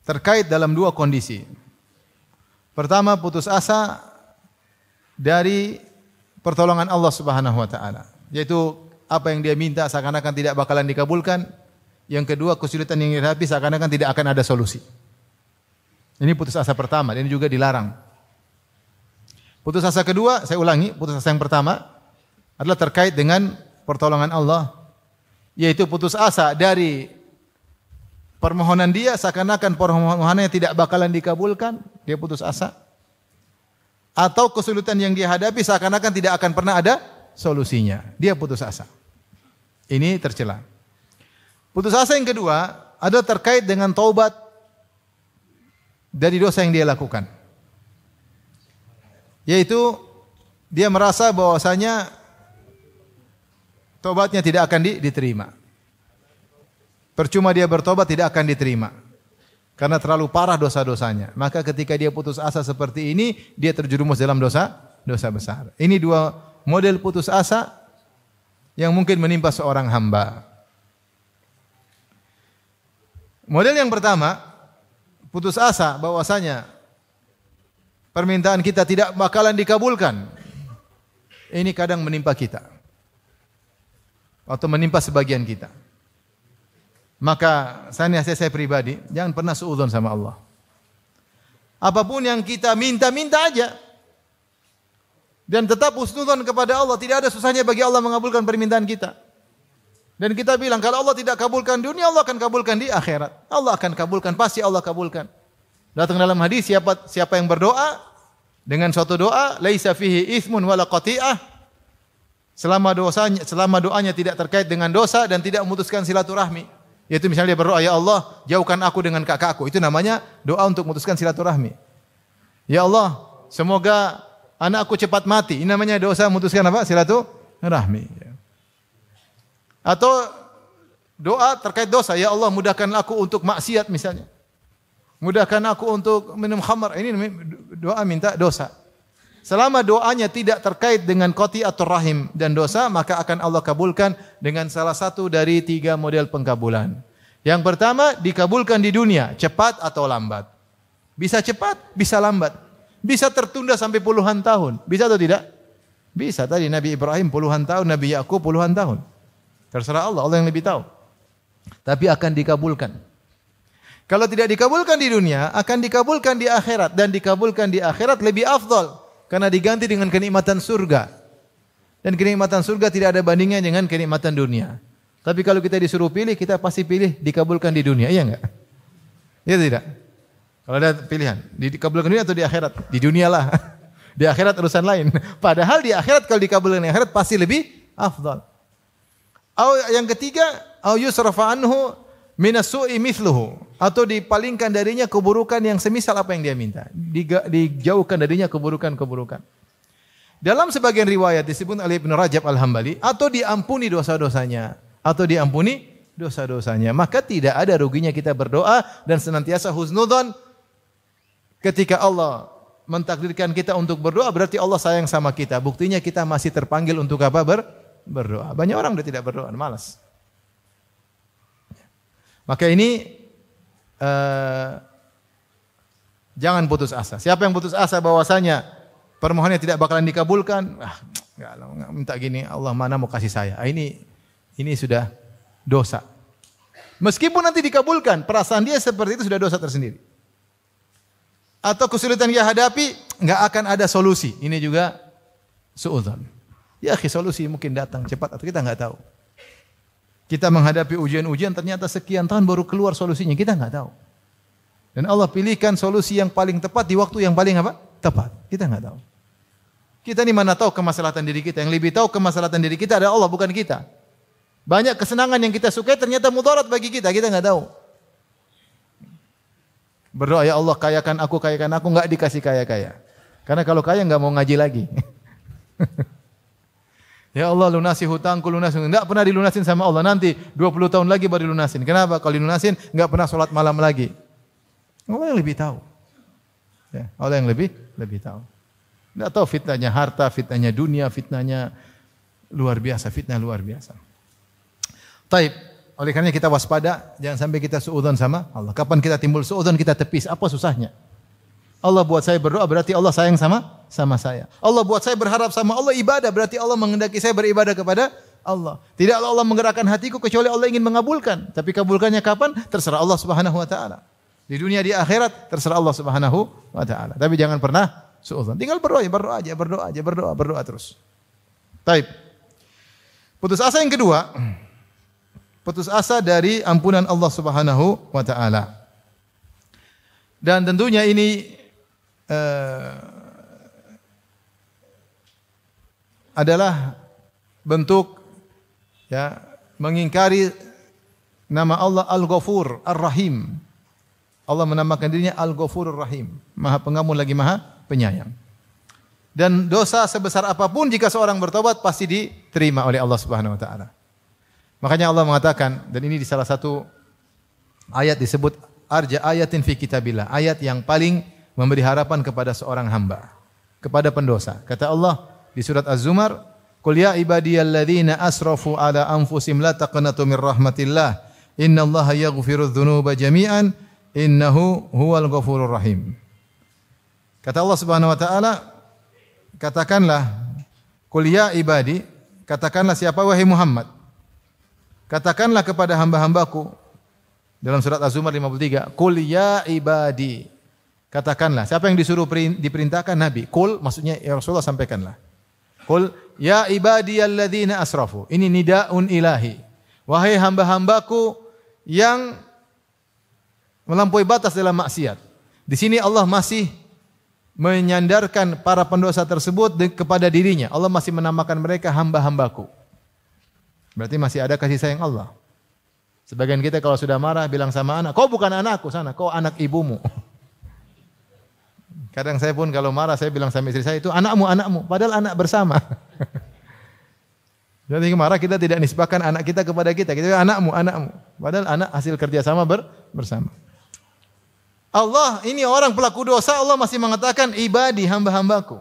terkait dalam dua kondisi. Pertama, putus asa dari pertolongan Allah Subhanahu wa taala, yaitu apa yang dia minta seakan-akan tidak bakalan dikabulkan. Yang kedua, kesulitan yang dihadapi seakan-akan tidak akan ada solusi. Ini putus asa pertama, dan ini juga dilarang. Putus asa kedua, saya ulangi, putus asa yang pertama adalah terkait dengan pertolongan Allah, yaitu putus asa dari permohonan dia seakan-akan permohonannya tidak bakalan dikabulkan, dia putus asa. Atau kesulitan yang dia hadapi seakan-akan tidak akan pernah ada solusinya, dia putus asa. Ini tercela. Putus asa yang kedua adalah terkait dengan taubat dari dosa yang dia lakukan. Yaitu dia merasa bahwasanya taubatnya tidak akan diterima. Percuma dia bertobat, tidak akan diterima. Karena terlalu parah dosa-dosanya. Maka ketika dia putus asa seperti ini, dia terjerumus dalam dosa besar. Ini dua model putus asa yang mungkin menimpa seorang hamba. Model yang pertama, putus asa bahwasanya permintaan kita tidak bakalan dikabulkan. Ini kadang menimpa kita atau menimpa sebagian kita. Maka saya pribadi jangan pernah suudzon sama Allah. Apapun yang kita minta aja. Dan tetap husnudzon kepada Allah. Tidak ada susahnya bagi Allah mengabulkan permintaan kita. Dan kita bilang kalau Allah tidak kabulkan dunia, Allah akan kabulkan di akhirat. Allah akan kabulkan, pasti Allah kabulkan. Datang dalam hadis siapa yang berdoa dengan suatu doa laisa fihi itsmun wala qati'ah, selama doanya tidak terkait dengan dosa dan tidak memutuskan silaturahmi. Yaitu misalnya dia berdoa, ya Allah, jauhkan aku dengan kakakku. Itu namanya doa untuk memutuskan silaturahmi. Ya Allah, semoga anakku cepat mati. Ini namanya dosa memutuskan apa? Silaturahmi. Atau doa terkait dosa, ya Allah, mudahkan aku untuk maksiat misalnya. Mudahkan aku untuk minum khamar. Ini doa minta dosa. Selama doanya tidak terkait dengan qati'atur rahim dan dosa, maka akan Allah kabulkan dengan salah satu dari 3 model pengkabulan. Yang pertama, dikabulkan di dunia, cepat atau lambat. Bisa cepat, bisa lambat. Bisa tertunda sampai puluhan tahun. Bisa atau tidak? Bisa. Tadi Nabi Ibrahim puluhan tahun, Nabi Yakub puluhan tahun. Terserah Allah, Allah yang lebih tahu. Tapi akan dikabulkan. Kalau tidak dikabulkan di dunia, akan dikabulkan di akhirat. Dan dikabulkan di akhirat lebih afdal. Karena diganti dengan kenikmatan surga. Dan kenikmatan surga tidak ada bandingnya dengan kenikmatan dunia. Tapi kalau kita disuruh pilih, kita pasti pilih dikabulkan di dunia. Iya enggak? Iya tidak? Kalau ada pilihan, dikabulkan di dunia atau di akhirat? Di dunia lah. Di akhirat urusan lain. Padahal di akhirat kalau dikabulkan di akhirat pasti lebih afdal. Yang ketiga, au yusrafa anhu minas su'i mithluhu, atau dipalingkan darinya keburukan yang semisal apa yang dia minta. Dijauhkan darinya keburukan-keburukan. Dalam sebagian riwayat disebut oleh Ibnu Rajab Al-Hambali, atau diampuni dosa-dosanya, Maka tidak ada ruginya kita berdoa dan senantiasa husnudzon. Ketika Allah mentakdirkan kita untuk berdoa, berarti Allah sayang sama kita. Buktinya kita masih terpanggil untuk apa? Berdoa. Banyak orang sudah tidak berdoa, malas. Maka ini jangan putus asa. Siapa yang putus asa bahwasanya permohonannya tidak bakalan dikabulkan, enggak minta gini, Allah mana mau kasih saya. Ini sudah dosa. Meskipun nanti dikabulkan, perasaan dia seperti itu sudah dosa tersendiri. Atau kesulitan dia hadapi, enggak akan ada solusi. Ini juga suudzon. Ya, solusi mungkin datang cepat atau kita enggak tahu. Kita menghadapi ujian-ujian ternyata sekian tahun baru keluar solusinya, kita enggak tahu. Dan Allah pilihkan solusi yang paling tepat di waktu yang paling apa? Tepat. Kita enggak tahu. Kita ini mana tahu kemaslahatan diri kita. Yang lebih tahu kemaslahatan diri kita adalah Allah, bukan kita. Banyak kesenangan yang kita sukai ternyata mudarat bagi kita enggak tahu. Berdoa, ya Allah kayakan aku, enggak dikasih kaya-kaya. Karena kalau kaya enggak mau ngaji lagi. Ya Allah lunasi hutangku, enggak pernah dilunasin sama Allah. Nanti 20 tahun lagi baru dilunasin. Kenapa? Kalau dilunasin enggak pernah sholat malam lagi. Allah yang lebih tahu. Ya, Allah yang lebih tahu. Enggak tahu fitnahnya harta, fitnahnya dunia, fitnahnya luar biasa, fitnah luar biasa. Taib. Oleh karena kita waspada, jangan sampai kita suudzon sama Allah. Kapan kita timbul suudzon, kita tepis. Apa susahnya? Allah buat saya berdoa, berarti Allah sayang sama saya. Allah buat saya berharap sama Allah, ibadah, berarti Allah menghendaki saya beribadah kepada Allah. Tidaklah Allah menggerakkan hatiku kecuali Allah ingin mengabulkan. Tapi kabulkannya kapan? Terserah Allah Subhanahu wa taala. Di dunia, di akhirat, terserah Allah Subhanahu wa taala. Tapi jangan pernah suudzon. Tinggal berdoa terus. Taib. Putus asa yang kedua, putus asa dari ampunan Allah Subhanahu wa taala. Dan tentunya ini adalah bentuk mengingkari nama Allah Al-Ghafur Ar-Rahim. Allah menamakan dirinya Al-Ghafurur Rahim, Maha Pengampun lagi Maha Penyayang. Dan dosa sebesar apapun jika seorang bertobat pasti diterima oleh Allah Subhanahu wa taala. Makanya Allah mengatakan, dan ini di salah satu ayat disebut arja ayatin fi kitabillah, ayat yang paling memberi harapan kepada seorang hamba, kepada pendosa. Kata Allah di surat Az-Zumar, "Qul ya ibadiyalladzina asrafu ala anfusihim la taqnatu mir rahmatillah, innallaha yaghfirudz dzunuba jami'an, innahu huwal ghafurur rahim. Kata Allah Subhanahu wa taala, katakanlah, qul ya ibadi, katakanlah siapa wahai Muhammad? Katakanlah kepada hamba-hambaku dalam surat Az-Zumar 53, qul ya ibadi. Katakanlah, siapa yang disuruh diperintahkan Nabi? Qul maksudnya ya Rasulullah sampaikanlah. Qul ya ibadiyalladzina asrafu. Ini nidaun ilahi. Wahai hamba-hambaku yang melampaui batas dalam maksiat. Di sini Allah masih menyandarkan para pendosa tersebut kepada dirinya. Allah masih menamakan mereka hamba-hambaku. Berarti masih ada kasih sayang Allah. Sebagian kita kalau sudah marah bilang sama anak, kau bukan anakku sana, kau anak ibumu. Kadang saya pun kalau marah saya bilang sama istri saya itu anakmu, anakmu, padahal anak bersama. Jadi marah kita tidak nisbahkan anak kita kepada kita bilang anakmu, anakmu, padahal anak hasil kerjasama bersama. Allah ini orang pelaku dosa, Allah masih mengatakan ibadi, hamba-hambaku.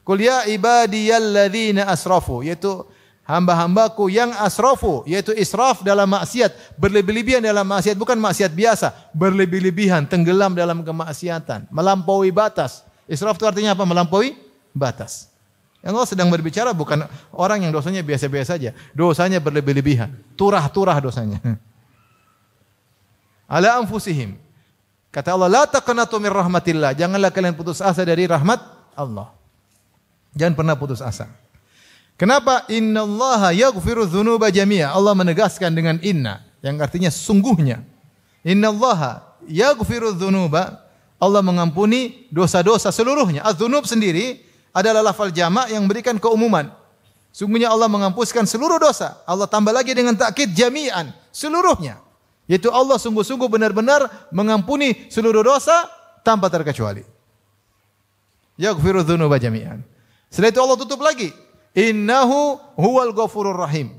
Qul ya ibadiyalladzina asrafu, yaitu hamba-hambaku yang asrafu, yaitu israf dalam maksiat, berlebih-lebihan dalam maksiat, bukan maksiat biasa, berlebih-lebihan, tenggelam dalam kemaksiatan, melampaui batas. Israf itu artinya apa? Melampaui batas. Yang Allah sedang berbicara bukan orang yang dosanya biasa-biasa saja, dosanya berlebih-lebihan, turah-turah dosanya. Ala anfusihim. Kata Allah, la taqnatu min rahmatillah, janganlah kalian putus asa dari rahmat Allah. Jangan pernah putus asa. Kenapa? Innallaha yaghfiru dzunuba jami'a. Allah menegaskan dengan inna yang artinya sungguhnya. Innallaha yaghfiru dzunuba, Allah mengampuni dosa-dosa seluruhnya. Az-dzunub sendiri adalah lafal jamak yang memberikan keumuman. Sungguhnya Allah menghapuskan seluruh dosa. Allah tambah lagi dengan takkid jami'an, seluruhnya. Yaitu Allah sungguh-sungguh benar-benar mengampuni seluruh dosa tanpa terkecuali. Yaghfiru dzunuba jami'an. Setelah itu Allah tutup lagi. Innahu huwal ghafurur rahim.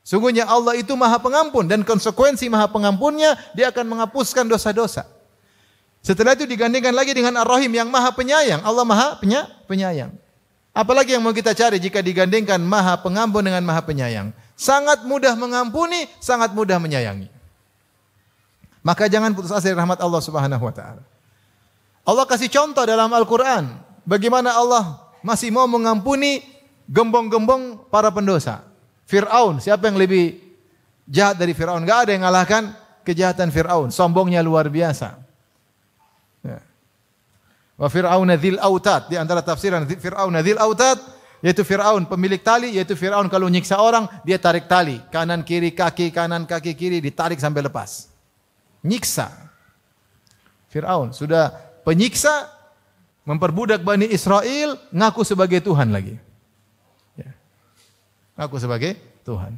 Sungguhnya Allah itu Maha Pengampun dan konsekuensi Maha Pengampunnya dia akan menghapuskan dosa-dosa. Setelah itu digandingkan lagi dengan Ar-Rahim yang Maha Penyayang. Allah Maha Penyayang. Apalagi yang mau kita cari jika digandingkan Maha Pengampun dengan Maha Penyayang? Sangat mudah mengampuni, sangat mudah menyayangi. Maka jangan putus asa dari rahmat Allah Subhanahu wa taala. Allah kasih contoh dalam Al-Qur'an bagaimana Allah masih mau mengampuni gembong-gembong para pendosa. Fir'aun, siapa yang lebih jahat dari Fir'aun? Enggak ada yang mengalahkan kejahatan Fir'aun. Sombongnya luar biasa. Ya. Wa Fir'aun dzil autad, di antara tafsiran Fir'aun dzil autad yaitu Fir'aun pemilik tali, yaitu Fir'aun kalau nyiksa orang dia tarik tali, kanan kiri kaki, kanan kaki kiri ditarik sampai lepas. Nyiksa. Fir'aun sudah penyiksa, memperbudak Bani Israel, ngaku sebagai Tuhan lagi. Ya. Ngaku sebagai Tuhan.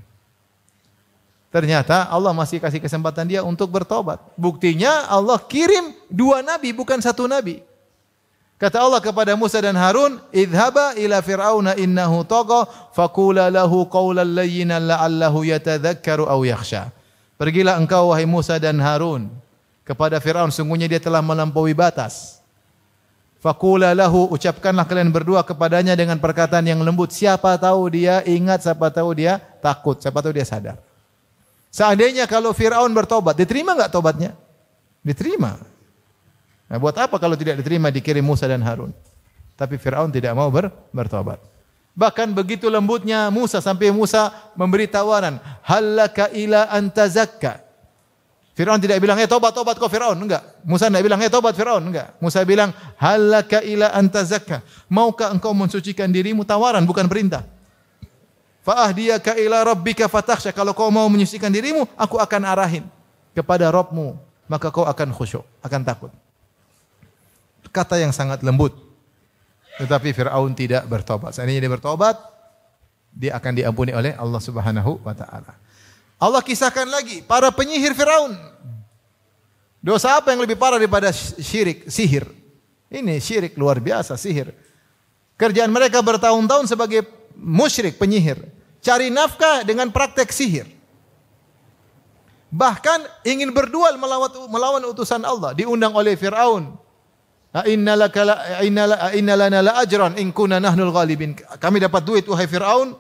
Ternyata Allah masih kasih kesempatan dia untuk bertobat. Buktinya Allah kirim 2 nabi, bukan 1 nabi. Kata Allah kepada Musa dan Harun, "Idhaba ila fir'auna innahu tagha, faqula lahu qawlan layyinan la'allahu yatadzakkaru aw yakhsha." Pergilah engkau wahai Musa dan Harun kepada Fir'aun, sungguhnya dia telah melampaui batas. Faqula lahu, ucapkanlah kalian berdua kepadanya dengan perkataan yang lembut. Siapa tahu dia ingat, siapa tahu dia takut, siapa tahu dia sadar. Seandainya kalau Fir'aun bertobat, diterima enggak tobatnya? Diterima. Nah, buat apa kalau tidak diterima dikirim Musa dan Harun? Tapi Fir'aun tidak mau bertobat. Bahkan begitu lembutnya Musa sampai Musa memberi tawaran, "Hallaka ila anta zakka." Fir'aun tidak bilang, tobat kau Fir'aun, enggak. Musa tidak bilang, tobat Fir'aun, enggak. Musa bilang, "Hallaka ila anta zakka." Maukah engkau mensucikan dirimu? Tawaran, bukan perintah. "Fa'ahdiyaka ila rabbika fatakhsha." Kalau kau mau menyucikan dirimu, aku akan arahin kepada Rabbmu, maka kau akan khusyuk, akan takut. Kata yang sangat lembut. Tetapi Fir'aun tidak bertobat. Seandainya dia bertobat, dia akan diampuni oleh Allah Subhanahu wa taala. Allah kisahkan lagi para penyihir Fir'aun. Dosa apa yang lebih parah daripada syirik? Sihir. Ini syirik luar biasa, sihir. Kerjaan mereka bertahun-tahun sebagai musyrik, penyihir. Cari nafkah dengan praktek sihir. Bahkan ingin berduel melawan utusan Allah. Diundang oleh Fir'aun. Inna lana la ajran in kunna nahnul ghalibin. Kami dapat duit wahai Fir'aun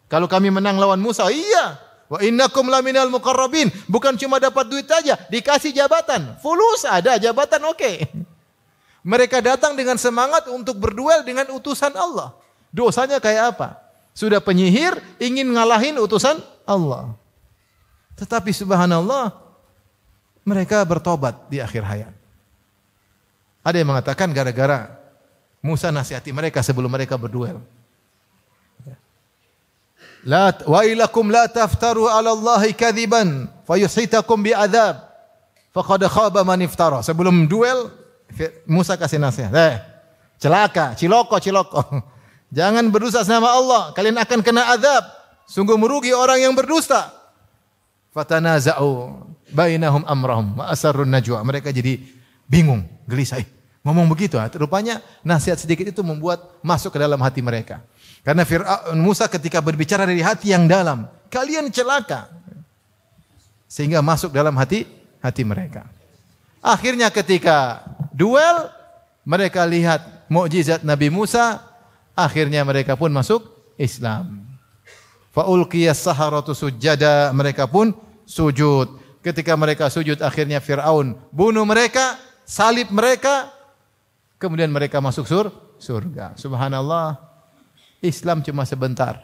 kalau kami menang lawan Musa. Iya. Wa innakum laminal muqarrabin. Bukan cuma dapat duit saja, dikasih jabatan. Fulus ada, jabatan oke. Mereka datang dengan semangat untuk berduel dengan utusan Allah. Dosanya kayak apa? Sudah penyihir, ingin ngalahin utusan Allah. Tetapi subhanallah, mereka bertobat di akhir hayat. Ada yang mengatakan gara-gara Musa nasihati mereka sebelum mereka berduel. La wa ilakum la taftaru 'ala Allahi kadziban fayuhitakum bi'adzab faqad khaba man iftara. Sebelum duel Musa kasih nasihat. Celaka, ciloko. Jangan berdusta nama Allah, kalian akan kena azab. Sungguh merugi orang yang berdusta. Fatanaza'u bainahum amrahum wa asarrun najwa. Mereka jadi bingung, gelisah. Ngomong begitu, rupanya nasihat sedikit itu membuat masuk ke dalam hati mereka. Karena Musa ketika berbicara dari hati yang dalam, kalian celaka. Sehingga masuk dalam hati mereka. Akhirnya ketika duel, mereka lihat mukjizat Nabi Musa, akhirnya mereka pun masuk Islam. Fa ulqiyas saharatu sujada, mereka pun sujud. Ketika mereka sujud, akhirnya Firaun bunuh mereka, salib mereka, kemudian mereka masuk surga. Subhanallah. Islam cuma sebentar.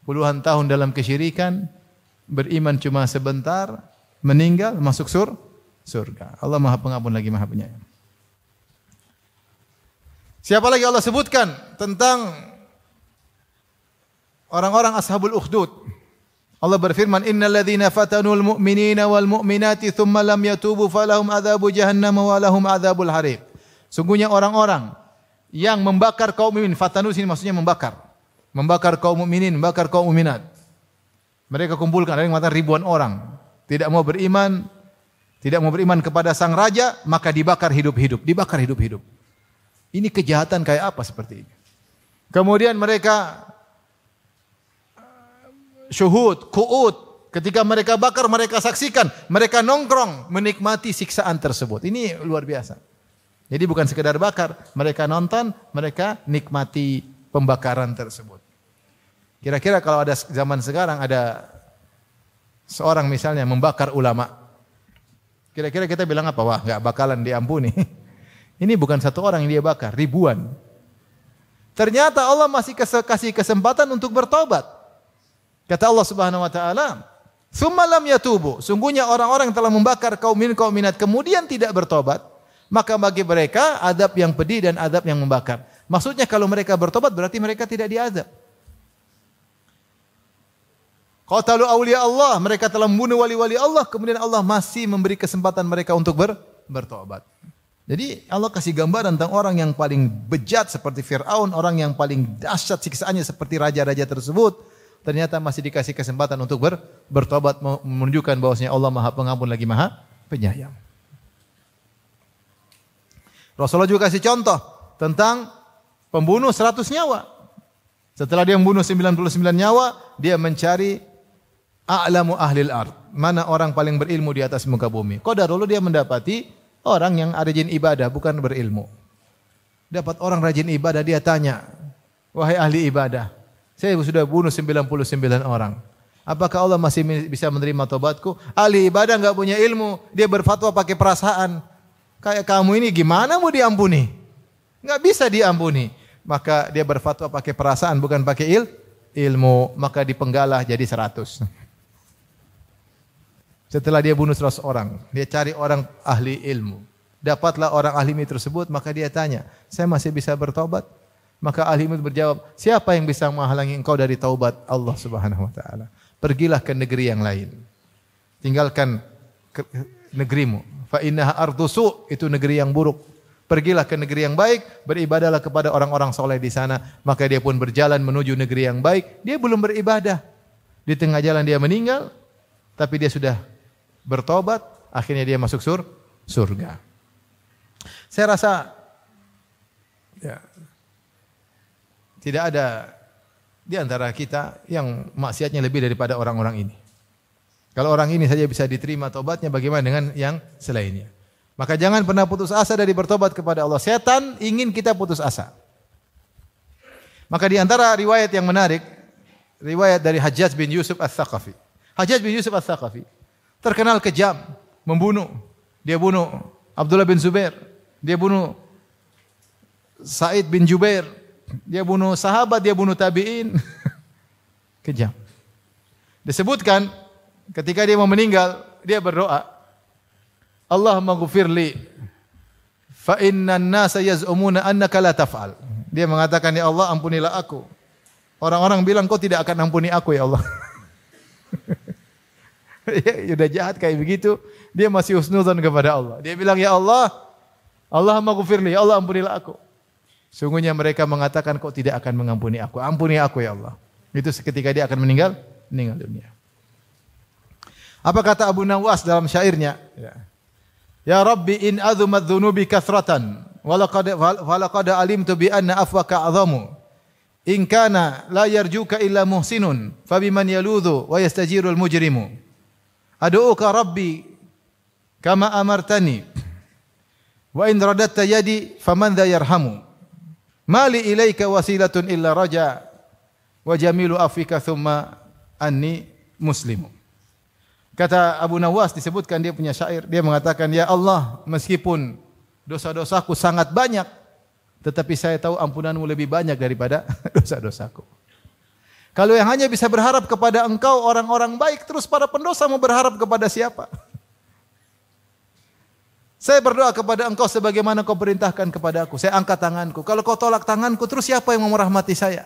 Puluhan tahun dalam kesyirikan, beriman cuma sebentar, meninggal masuk surga. Allah Maha Pengampun lagi Maha Penyayang. Siapa lagi Allah sebutkan tentang orang-orang ashabul ukhdud? Allah berfirman, "Innal ladzina fatanul mu'minina wal mu'minati tsumma lam yatubu falahum adzabu jahannam wa lahum adzabul hariq." Sungguhnya orang-orang yang membakar kaum mukminin, fatanu sini maksudnya membakar. Membakar kaum mukminin, membakar kaum mukminat. Mereka kumpulkan, ada yang mengatakan ribuan orang. Tidak mau beriman kepada sang raja, maka dibakar hidup-hidup. Ini kejahatan kayak apa seperti ini? Kemudian mereka syuhud, qu'ud. Ketika mereka bakar, mereka saksikan. Mereka nongkrong, menikmati siksaan tersebut. Ini luar biasa. Jadi bukan sekedar bakar, mereka nonton, mereka nikmati pembakaran tersebut. Kira-kira kalau ada zaman sekarang ada seorang misalnya membakar ulama, kira-kira kita bilang apa? Wah, nggak bakalan diampuni. Ini bukan satu orang yang dia bakar, ribuan. Ternyata Allah masih kasih kesempatan untuk bertobat. Kata Allah Subhanahu wa taala, "Tsumma lam yatubu." Sungguhnya orang-orang yang telah membakar kaum minat kemudian tidak bertobat, maka bagi mereka adab yang pedih dan adab yang membakar. Maksudnya kalau mereka bertobat berarti mereka tidak diazab. Qatalu awliya Allah, mereka telah membunuh wali-wali Allah, kemudian Allah masih memberi kesempatan mereka untuk bertobat. Jadi Allah kasih gambaran tentang orang yang paling bejat seperti Firaun, orang yang paling dahsyat siksaannya seperti raja-raja tersebut, ternyata masih dikasih kesempatan untuk bertobat, menunjukkan bahwasanya Allah Maha Pengampun lagi Maha Penyayang. Rasulullah juga kasih contoh tentang pembunuh 100 nyawa. Setelah dia membunuh 99 nyawa, dia mencari a'lamu ahlil ard. Mana orang paling berilmu di atas muka bumi. Qadarullah dia mendapati orang yang rajin ibadah, bukan berilmu. Dapat orang rajin ibadah, dia tanya, "Wahai ahli ibadah, saya sudah bunuh 99 orang. Apakah Allah masih bisa menerima tobatku?" Ahli ibadah enggak punya ilmu, dia berfatwa pakai perasaan. Kayak kamu ini gimana mau diampuni? Enggak bisa diampuni. Maka dia berfatwa pakai perasaan bukan pakai ilmu, maka dipenggalah jadi 100. Setelah dia bunuh 100 orang, dia cari orang ahli ilmu. Dapatlah orang ahli ilmu tersebut, maka dia tanya, "Saya masih bisa bertobat?" Maka ahli ilmu berjawab, "Siapa yang bisa menghalangi engkau dari taubat?" Allah Subhanahu wa taala. "Pergilah ke negeri yang lain. Tinggalkan negerimu. Fa innaha ardu su', itu negeri yang buruk. Pergilah ke negeri yang baik, beribadahlah kepada orang-orang soleh di sana." Maka dia pun berjalan menuju negeri yang baik. Dia belum beribadah. Di tengah jalan dia meninggal, tapi dia sudah bertobat, akhirnya dia masuk surga. Saya rasa ya, tidak ada di antara kita yang maksiatnya lebih daripada orang-orang ini. Kalau orang ini saja bisa diterima tobatnya, bagaimana dengan yang selainnya? Maka jangan pernah putus asa dari bertobat kepada Allah. Setan ingin kita putus asa. Maka di antara riwayat yang menarik, riwayat dari Hajjaj bin Yusuf Ats-Tsaqafi. Hajjaj bin Yusuf Ats-Tsaqafi terkenal kejam, membunuh. Dia bunuh Abdullah bin Zubair, dia bunuh Sa'id bin Jubair, dia bunuh sahabat, dia bunuh tabi'in. Kejam. Disebutkan ketika dia mau meninggal, dia berdoa, Allahumma ghfirli fa innan nasa yaz'umuna annaka la taf'al. Dia mengatakan, ya Allah, ampunilah aku. Orang-orang bilang kau tidak akan ampuni aku, ya Allah. Ya, udah jahat kayak begitu, dia masih husnuzon kepada Allah. Dia bilang, ya Allah, Allahumma ghfirli, ya Allah, ampunilah aku. Sungguhnya mereka mengatakan kau tidak akan mengampuni aku. Ampuni aku, ya Allah. Itu seketika dia akan meninggal dunia. Apa kata Abu Nawas dalam syairnya? Ya Rabbi in azumat dhunubi kathratan walaqad alimtu bi anna afwaka azamu. In kana la yarjuka illa muhsinun fabiman yaludhu wa yastajirul mujrimu. Ad'uka Rabbi kama amartani wa in radatta yadi faman dha yarhamu. Mali ilaika wasilatun illa raja wa jamilu afika thumma anni muslimu. Kata Abu Nawas, disebutkan dia punya syair, dia mengatakan, ya Allah, meskipun dosa-dosaku sangat banyak, tetapi saya tahu ampunanmu lebih banyak daripada dosa-dosaku. Kalau yang hanya bisa berharap kepada engkau orang-orang baik, terus para pendosa mau berharap kepada siapa? Saya berdoa kepada engkau sebagaimana kau perintahkan kepada aku. Saya angkat tanganku. Kalau kau tolak tanganku, terus siapa yang mau merahmati saya?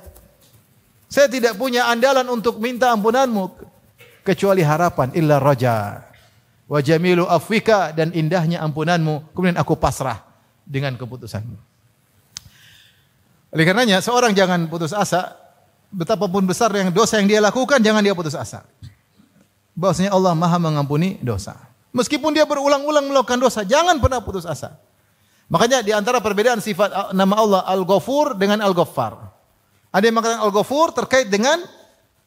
Saya tidak punya andalan untuk minta ampunanmu kecuali harapan illa raja wa jamilu afwika, dan indahnya ampunanmu, kemudian aku pasrah dengan keputusanmu. Oleh karenanya seorang jangan putus asa, betapapun besar yang dosa yang dia lakukan, jangan dia putus asa. Bahwasanya Allah Maha mengampuni dosa. Meskipun dia berulang-ulang melakukan dosa, jangan pernah putus asa. Makanya di antara perbedaan sifat nama Allah Al-Ghafur dengan Al-Ghaffar. Ada yang mengatakan Al-Ghafur terkait dengan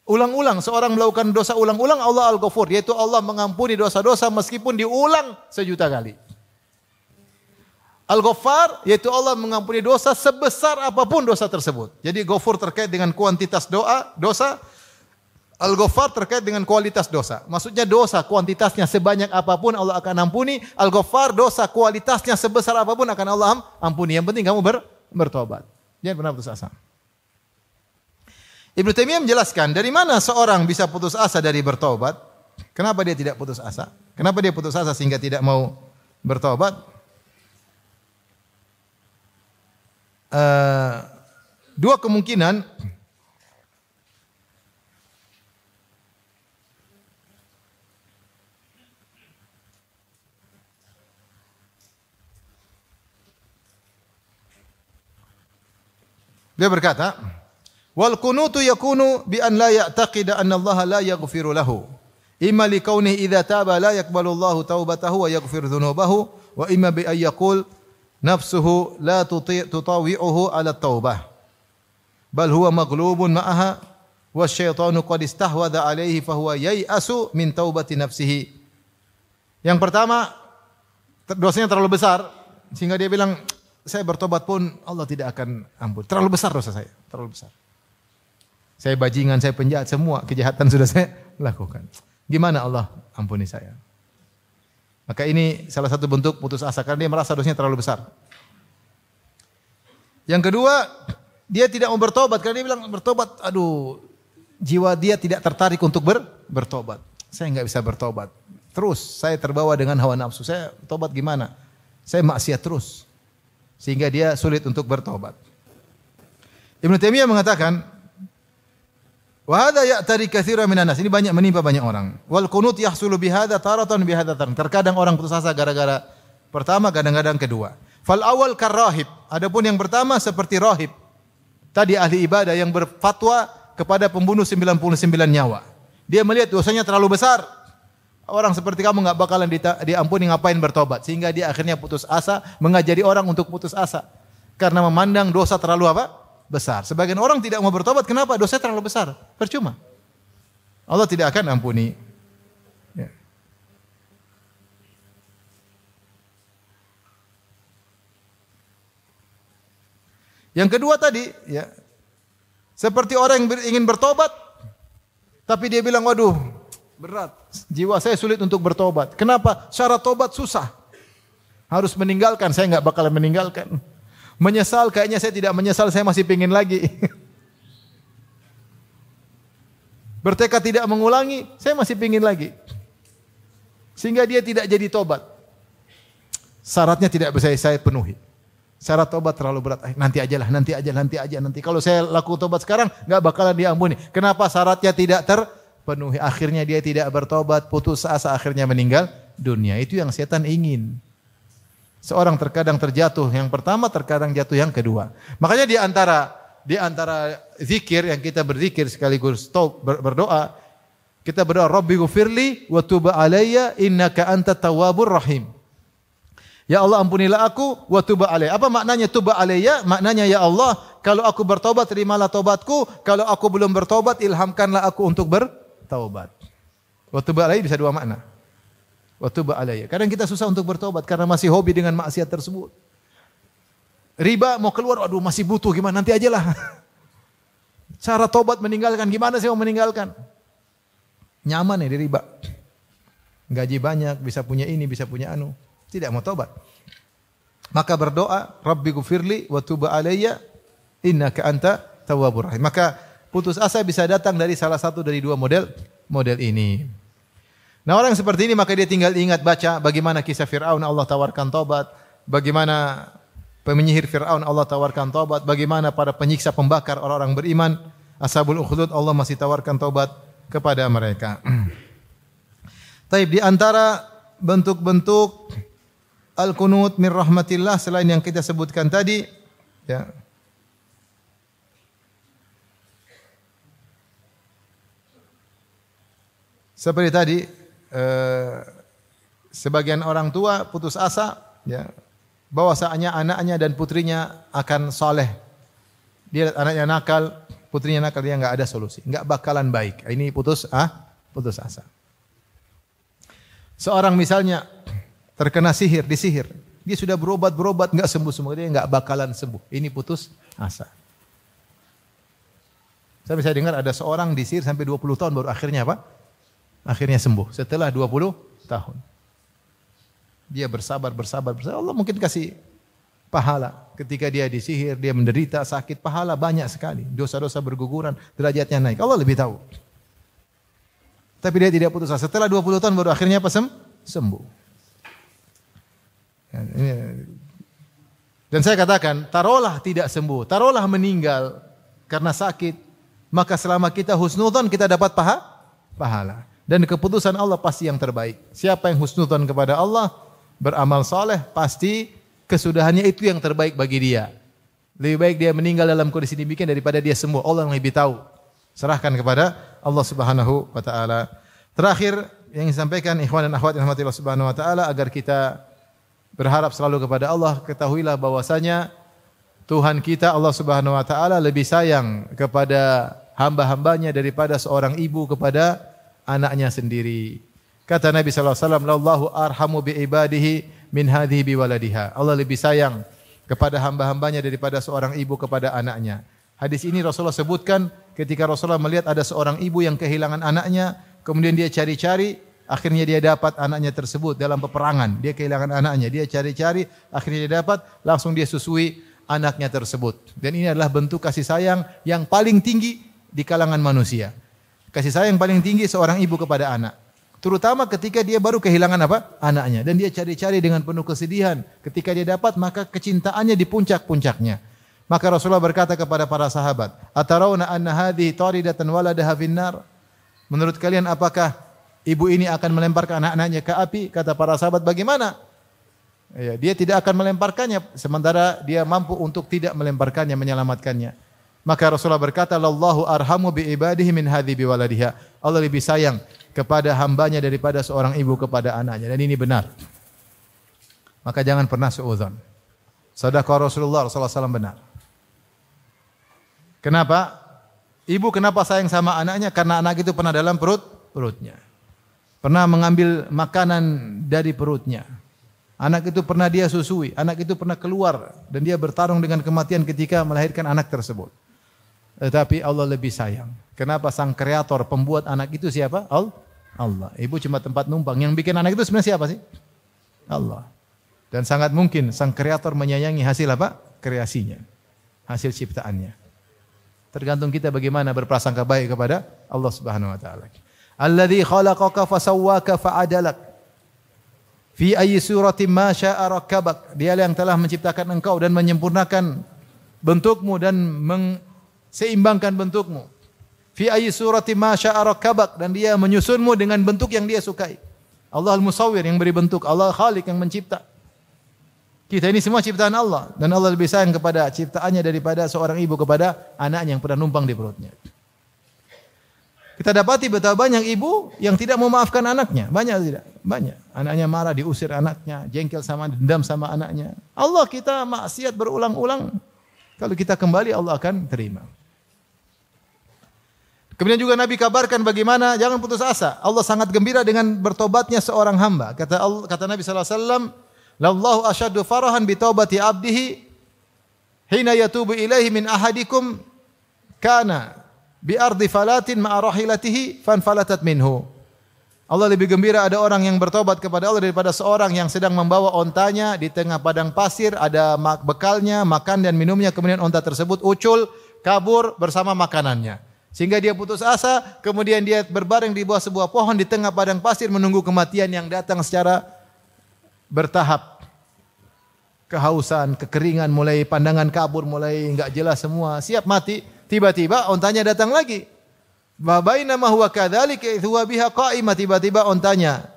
ulang-ulang. Seorang melakukan dosa ulang-ulang, Allah Al-Ghafur, yaitu Allah mengampuni dosa-dosa meskipun diulang 1.000.000 kali. Al-Ghaffar, yaitu Allah mengampuni dosa sebesar apapun dosa tersebut. Jadi Ghafur terkait dengan kuantitas dosa. Al-Ghaffar terkait dengan kualitas dosa. Maksudnya dosa kuantitasnya sebanyak apapun Allah akan ampuni. Al-Ghaffar dosa kualitasnya sebesar apapun akan Allah ampuni. Yang penting kamu bertobat. Jangan pernah putus asa. Ibnu Taimiyah menjelaskan dari mana seorang bisa putus asa dari bertobat. Kenapa dia tidak putus asa? Kenapa dia putus asa sehingga tidak mau bertobat? Dua kemungkinan. Dia berkata, wal qunutu yakunu bi an la ya'taqida anna Allah la yaghfiru lahu. Imma li kaunihi idza taba la yaqbalu Allah taubatahu wa yaghfir dhunubahu, wa imma bi ay yaqul nafsuhu la tutawi'uhu ala taubah. Bal huwa maghlubun ma'aha wasyaitanu qad istahwadha alaihi fa huwa yai'asu min taubati nafsihi. Yang pertama, dosanya terlalu besar sehingga dia bilang, saya bertobat pun Allah tidak akan ampun. Terlalu besar dosa saya, terlalu besar. Saya bajingan, saya penjahat, semua kejahatan sudah saya lakukan. Gimana Allah ampuni saya? Maka ini salah satu bentuk putus asa karena dia merasa dosanya terlalu besar. Yang kedua, dia tidak mau bertobat karena dia bilang bertobat, aduh, jiwa dia tidak tertarik untuk bertobat. Saya enggak bisa bertobat. Terus saya terbawa dengan hawa nafsu. Saya tobat gimana? Saya maksiat terus. Sehingga dia sulit untuk bertobat. Ibnu Taimiyah mengatakan, wa hadza ya'tari katsiran minan nas. Ini banyak menimpa banyak orang. Wal qunut yahsulu bihadza taratan bihadza taratan. Terkadang orang putus asa gara-gara pertama, kadang-kadang kedua. Fal awal karrahib. Adapun yang pertama seperti rahib. Tadi ahli ibadah yang berfatwa kepada pembunuh 99 nyawa. Dia melihat dosanya terlalu besar. Orang seperti kamu enggak bakalan diampuni, ngapain bertobat? Sehingga dia akhirnya putus asa, mengajari orang untuk putus asa. Karena memandang dosa terlalu apa? Besar. Sebagian orang tidak mau bertobat, kenapa? Dosa terlalu besar. Percuma. Allah tidak akan ampuni. Ya. Yang kedua tadi, ya, seperti orang yang ingin bertobat, tapi dia bilang, waduh, berat. Jiwa saya sulit untuk bertobat. Kenapa? Syarat tobat susah. Harus meninggalkan, saya nggak bakalan meninggalkan. Menyesal, kayaknya saya tidak menyesal, saya masih pingin lagi. Bertekad tidak mengulangi, saya masih pingin lagi. Sehingga dia tidak jadi tobat. Syaratnya tidak bisa saya penuhi. Syarat tobat terlalu berat. Nanti aja. Kalau saya laku tobat sekarang, nggak bakalan diampuni. Kenapa syaratnya tidak terpenuhi? Akhirnya dia tidak bertobat, putus asa, akhirnya meninggal dunia. Itu yang setan ingin. Seorang terkadang terjatuh yang pertama, terkadang jatuh yang kedua. Makanya di antara zikir yang kita berzikir sekaligus berdoa, kita berdoa, Rabbi ghufirli wa tub alayya innaka antat tawwabur rahim. Ya Allah, ampunilah aku wa tub alayya. Apa maknanya tub alayya? Maknanya ya Allah, kalau aku bertobat terimalah tobatku, kalau aku belum bertobat ilhamkanlah aku untuk bertaubat. Wa tub alayya bisa dua makna. Wa tub alayya. Kadang kita susah untuk bertobat karena masih hobi dengan maksiat tersebut. Riba mau keluar, aduh masih butuh, gimana nanti aja lah. Cara tobat meninggalkan, gimana sih mau meninggalkan? Nyaman ya di riba. Gaji banyak, bisa punya ini, bisa punya anu. Tidak mau tobat. Maka berdoa, Rabbi ghufirli wa tub alayya innaka anta tawwabur rahim. Maka putus asa bisa datang dari salah satu dari dua model ini. Nah, orang seperti ini maka dia tinggal ingat baca bagaimana kisah Fir'aun Allah tawarkan tobat, bagaimana penyihir Fir'aun Allah tawarkan tobat, bagaimana para penyiksa pembakar orang-orang beriman, Ashabul Ukhdud Allah masih tawarkan tobat kepada mereka. Taib, di antara bentuk-bentuk al-qunut min rahmatillah selain yang kita sebutkan tadi, ya. Seperti tadi, sebagian orang tua putus asa, ya, bahwasanya anaknya dan putrinya akan soleh. Dia lihat anaknya nakal, putrinya nakal, dia nggak ada solusi, nggak bakalan baik. Ini putus asa. Seorang misalnya terkena disihir, dia sudah berobat nggak sembuh, dia nggak bakalan sembuh. Ini putus asa. Saya dengar ada seorang disihir sampai 20 tahun baru akhirnya apa? Akhirnya sembuh setelah 20 tahun. Dia bersabar. Allah mungkin kasih pahala. Ketika dia disihir, dia menderita, sakit, pahala banyak sekali. Dosa-dosa berguguran, derajatnya naik. Allah lebih tahu. Tapi dia tidak putus asa. Setelah 20 tahun baru akhirnya apa? Sembuh. Dan saya katakan, taruhlah tidak sembuh, taruhlah meninggal karena sakit, maka selama kita husnudzon kita dapat pahala. Dan keputusan Allah pasti yang terbaik. Siapa yang husnudzon kepada Allah, beramal saleh, pasti kesudahannya itu yang terbaik bagi dia. Lebih baik dia meninggal dalam kondisi demikian daripada dia sembuh. Allah yang lebih tahu. Serahkan kepada Allah Subhanahu wa taala. Terakhir yang disampaikan ikhwan dan akhwat yang dirahmati Allah Subhanahu wa taala, agar kita berharap selalu kepada Allah, ketahuilah bahwasanya Tuhan kita Allah Subhanahu wa taala lebih sayang kepada hamba-hambanya daripada seorang ibu kepada anaknya sendiri. Kata Nabi sallallahu alaihi wasallam, "Lallahu arhamu bi ibadihi min hadhihi bi waladiha." Allah lebih sayang kepada hamba-hambanya daripada seorang ibu kepada anaknya. Hadis ini Rasulullah sebutkan ketika Rasulullah melihat ada seorang ibu yang kehilangan anaknya, kemudian dia cari-cari, akhirnya dia dapat anaknya tersebut dalam peperangan. Dia kehilangan anaknya, dia cari-cari, akhirnya dia dapat, langsung dia susui anaknya tersebut. Dan ini adalah bentuk kasih sayang yang paling tinggi di kalangan manusia. Kasih sayang paling tinggi seorang ibu kepada anak. Terutama ketika dia baru kehilangan anaknya. Dan dia cari-cari dengan penuh kesedihan. Ketika dia dapat, maka kecintaannya di puncak-puncaknya. Maka Rasulullah berkata kepada para sahabat, "Atarawna anna hadhihi taridatan waladaha finnar?" Menurut kalian apakah ibu ini akan melemparkan anak-anaknya ke api? Kata para sahabat, bagaimana? Ya, dia tidak akan melemparkannya, sementara dia mampu untuk tidak melemparkannya, menyelamatkannya. Maka Rasulullah berkata, "Lallahu arhamu bi ibadihi min hadhi bi waladiha." Allah lebih sayang kepada hambanya daripada seorang ibu kepada anaknya. Dan ini benar. Maka jangan pernah suudzon. Sadaqah Rasulullah SAW benar. Kenapa? Ibu kenapa sayang sama anaknya? Karena anak itu pernah dalam perutnya. Pernah mengambil makanan dari perutnya. Anak itu pernah dia susui. Anak itu pernah keluar. Dan dia bertarung dengan kematian ketika melahirkan anak tersebut. Tetapi Allah lebih sayang. Kenapa? Sang kreator, pembuat anak itu siapa? Allah. Ibu cuma tempat numpang. Yang bikin anak itu sebenarnya siapa sih? Allah. Dan sangat mungkin sang kreator menyayangi hasil apa? Kreasinya. Hasil ciptaannya. Tergantung kita bagaimana berprasangka baik kepada Allah Subhanahu wa taala. Alladzi khalaqaka fasawwaka fa'adalak. Fi ayyi suratin ma syaa rakkabak. Dia yang telah menciptakan engkau dan menyempurnakan bentukmu dan seimbangkan bentukmu. Fi ayyi suratin ma syaa rakkabak, dan dia menyusunmu dengan bentuk yang dia sukai. Allah Al-Musawwir yang beri bentuk, Allah Khaliq yang mencipta. Kita ini semua ciptaan Allah, dan Allah lebih sayang kepada ciptaannya daripada seorang ibu kepada anaknya yang pernah numpang di perutnya. Kita dapati betapa banyak ibu yang tidak memaafkan anaknya. Banyak atau tidak? Banyak. Anaknya marah, diusir anaknya, jengkel sama, dendam sama anaknya. Allah, kita maksiat berulang-ulang. Kalau kita kembali, Allah akan terima. Kemudian juga Nabi kabarkan bagaimana jangan putus asa. Allah sangat gembira dengan bertobatnya seorang hamba. Kata Nabi sallallahu alaihi wasallam, "Lallahu asyaddu farahan bi taubati 'abdihi hina yatubu ilaihi min ahadikum kana bi ardi falatin ma'a rahilatihi fanfalatat minhu." Allah lebih gembira ada orang yang bertobat kepada Allah daripada seorang yang sedang membawa ontanya di tengah padang pasir, ada bekalnya, makan dan minumnya, kemudian onta tersebut ucul, kabur bersama makanannya. Sehingga dia putus asa, kemudian dia berbaring di bawah sebuah pohon di tengah padang pasir menunggu kematian yang datang secara bertahap. Kehausan, kekeringan, mulai pandangan kabur, mulai enggak jelas semua, siap mati. Tiba-tiba ontanya datang lagi. Wa bainama huwa kadzalika idh huwa biha qa'imah, tiba-tiba ontanya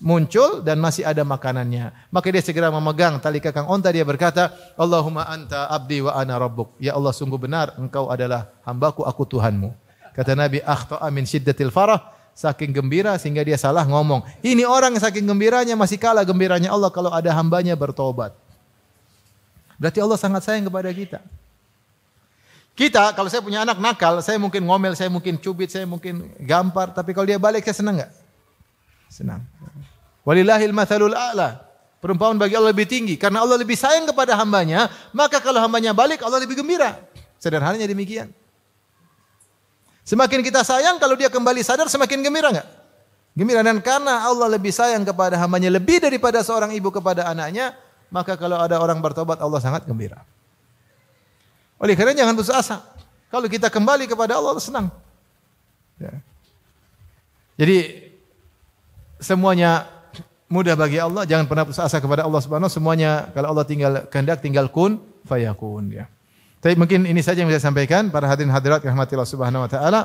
muncul dan masih ada makanannya. Maka dia segera memegang tali kekang onta, dia berkata, "Allahumma anta abdi wa ana rabbuk." Ya Allah, sungguh benar engkau adalah hambaku, aku Tuhanmu. Kata Nabi, "Akhta'a min syiddatil farah." Saking gembira sehingga dia salah ngomong. Ini orang yang saking gembiranya masih kalah gembiranya Allah kalau ada hambanya bertobat. Berarti Allah sangat sayang kepada kita. Kita, kalau saya punya anak nakal, saya mungkin ngomel, saya mungkin cubit, saya mungkin gampar, tapi kalau dia balik, saya senang enggak? Senang. Walillahil mathalul a'la. Perumpamaan bagi Allah lebih tinggi. Karena Allah lebih sayang kepada hambanya, maka kalau hambanya balik, Allah lebih gembira. Sederhananya demikian. Semakin kita sayang, kalau dia kembali sadar, semakin gembira enggak? Gembira. Dan karena Allah lebih sayang kepada hambanya, lebih daripada seorang ibu kepada anaknya, maka kalau ada orang bertobat, Allah sangat gembira. Oleh karena jangan putus asa. Kalau kita kembali kepada Allah, Allah senang. Ya. Jadi semuanya mudah bagi Allah. Jangan pernah putus asa kepada Allah Subhanahu. Semuanya kalau Allah tinggal kehendak, tinggal kun fayakun. Ya. Tapi mungkin ini saja yang bisa saya sampaikan para hadirin hadirat rahmatillah Subhanahu wa taala.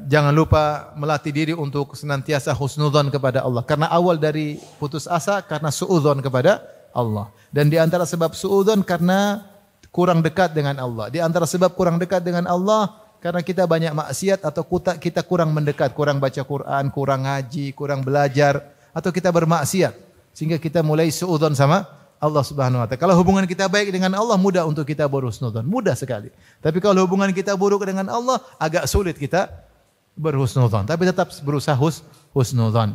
Jangan lupa melatih diri untuk senantiasa husnudzon kepada Allah. Karena awal dari putus asa karena suudzon kepada Allah. Dan di antara sebab suudzon karena kurang dekat dengan Allah. Di antara sebab kurang dekat dengan Allah karena kita banyak maksiat atau kita kurang mendekat, kurang baca Quran, kurang ngaji, kurang belajar, atau kita bermaksiat sehingga kita mulai suudzon sama Allah Subhanahu wa taala. Kalau hubungan kita baik dengan Allah, mudah untuk kita berhusnudzon, mudah sekali. Tapi kalau hubungan kita buruk dengan Allah, agak sulit kita berhusnudzon. Tapi tetap berusaha husnudzon.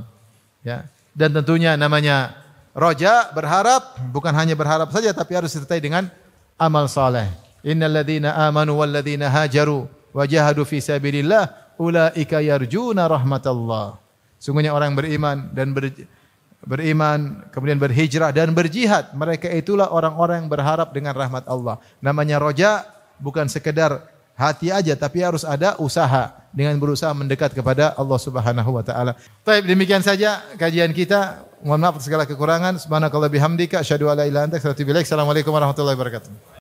Ya. Dan tentunya namanya roja, berharap, bukan hanya berharap saja tapi harus disertai dengan amal saleh. Innal ladzina amanu wal ladzina hajaru wa jahadu fi sabilillah ulaika yarjuna rahmatallah. Sungguhnya orang beriman dan beriman kemudian berhijrah dan berjihad, mereka itulah orang-orang yang berharap dengan rahmat Allah. Namanya roja bukan sekedar hati aja tapi harus ada usaha dengan berusaha mendekat kepada Allah Subhanahu wa taala. Baik, demikian saja kajian kita. Mohon maaf atas segala kekurangan. Subhanakallah bihamdika asyhadu an la ilaha illa anta astaghfiruka wa atubu ilaik. Assalamualaikum warahmatullahi wabarakatuh.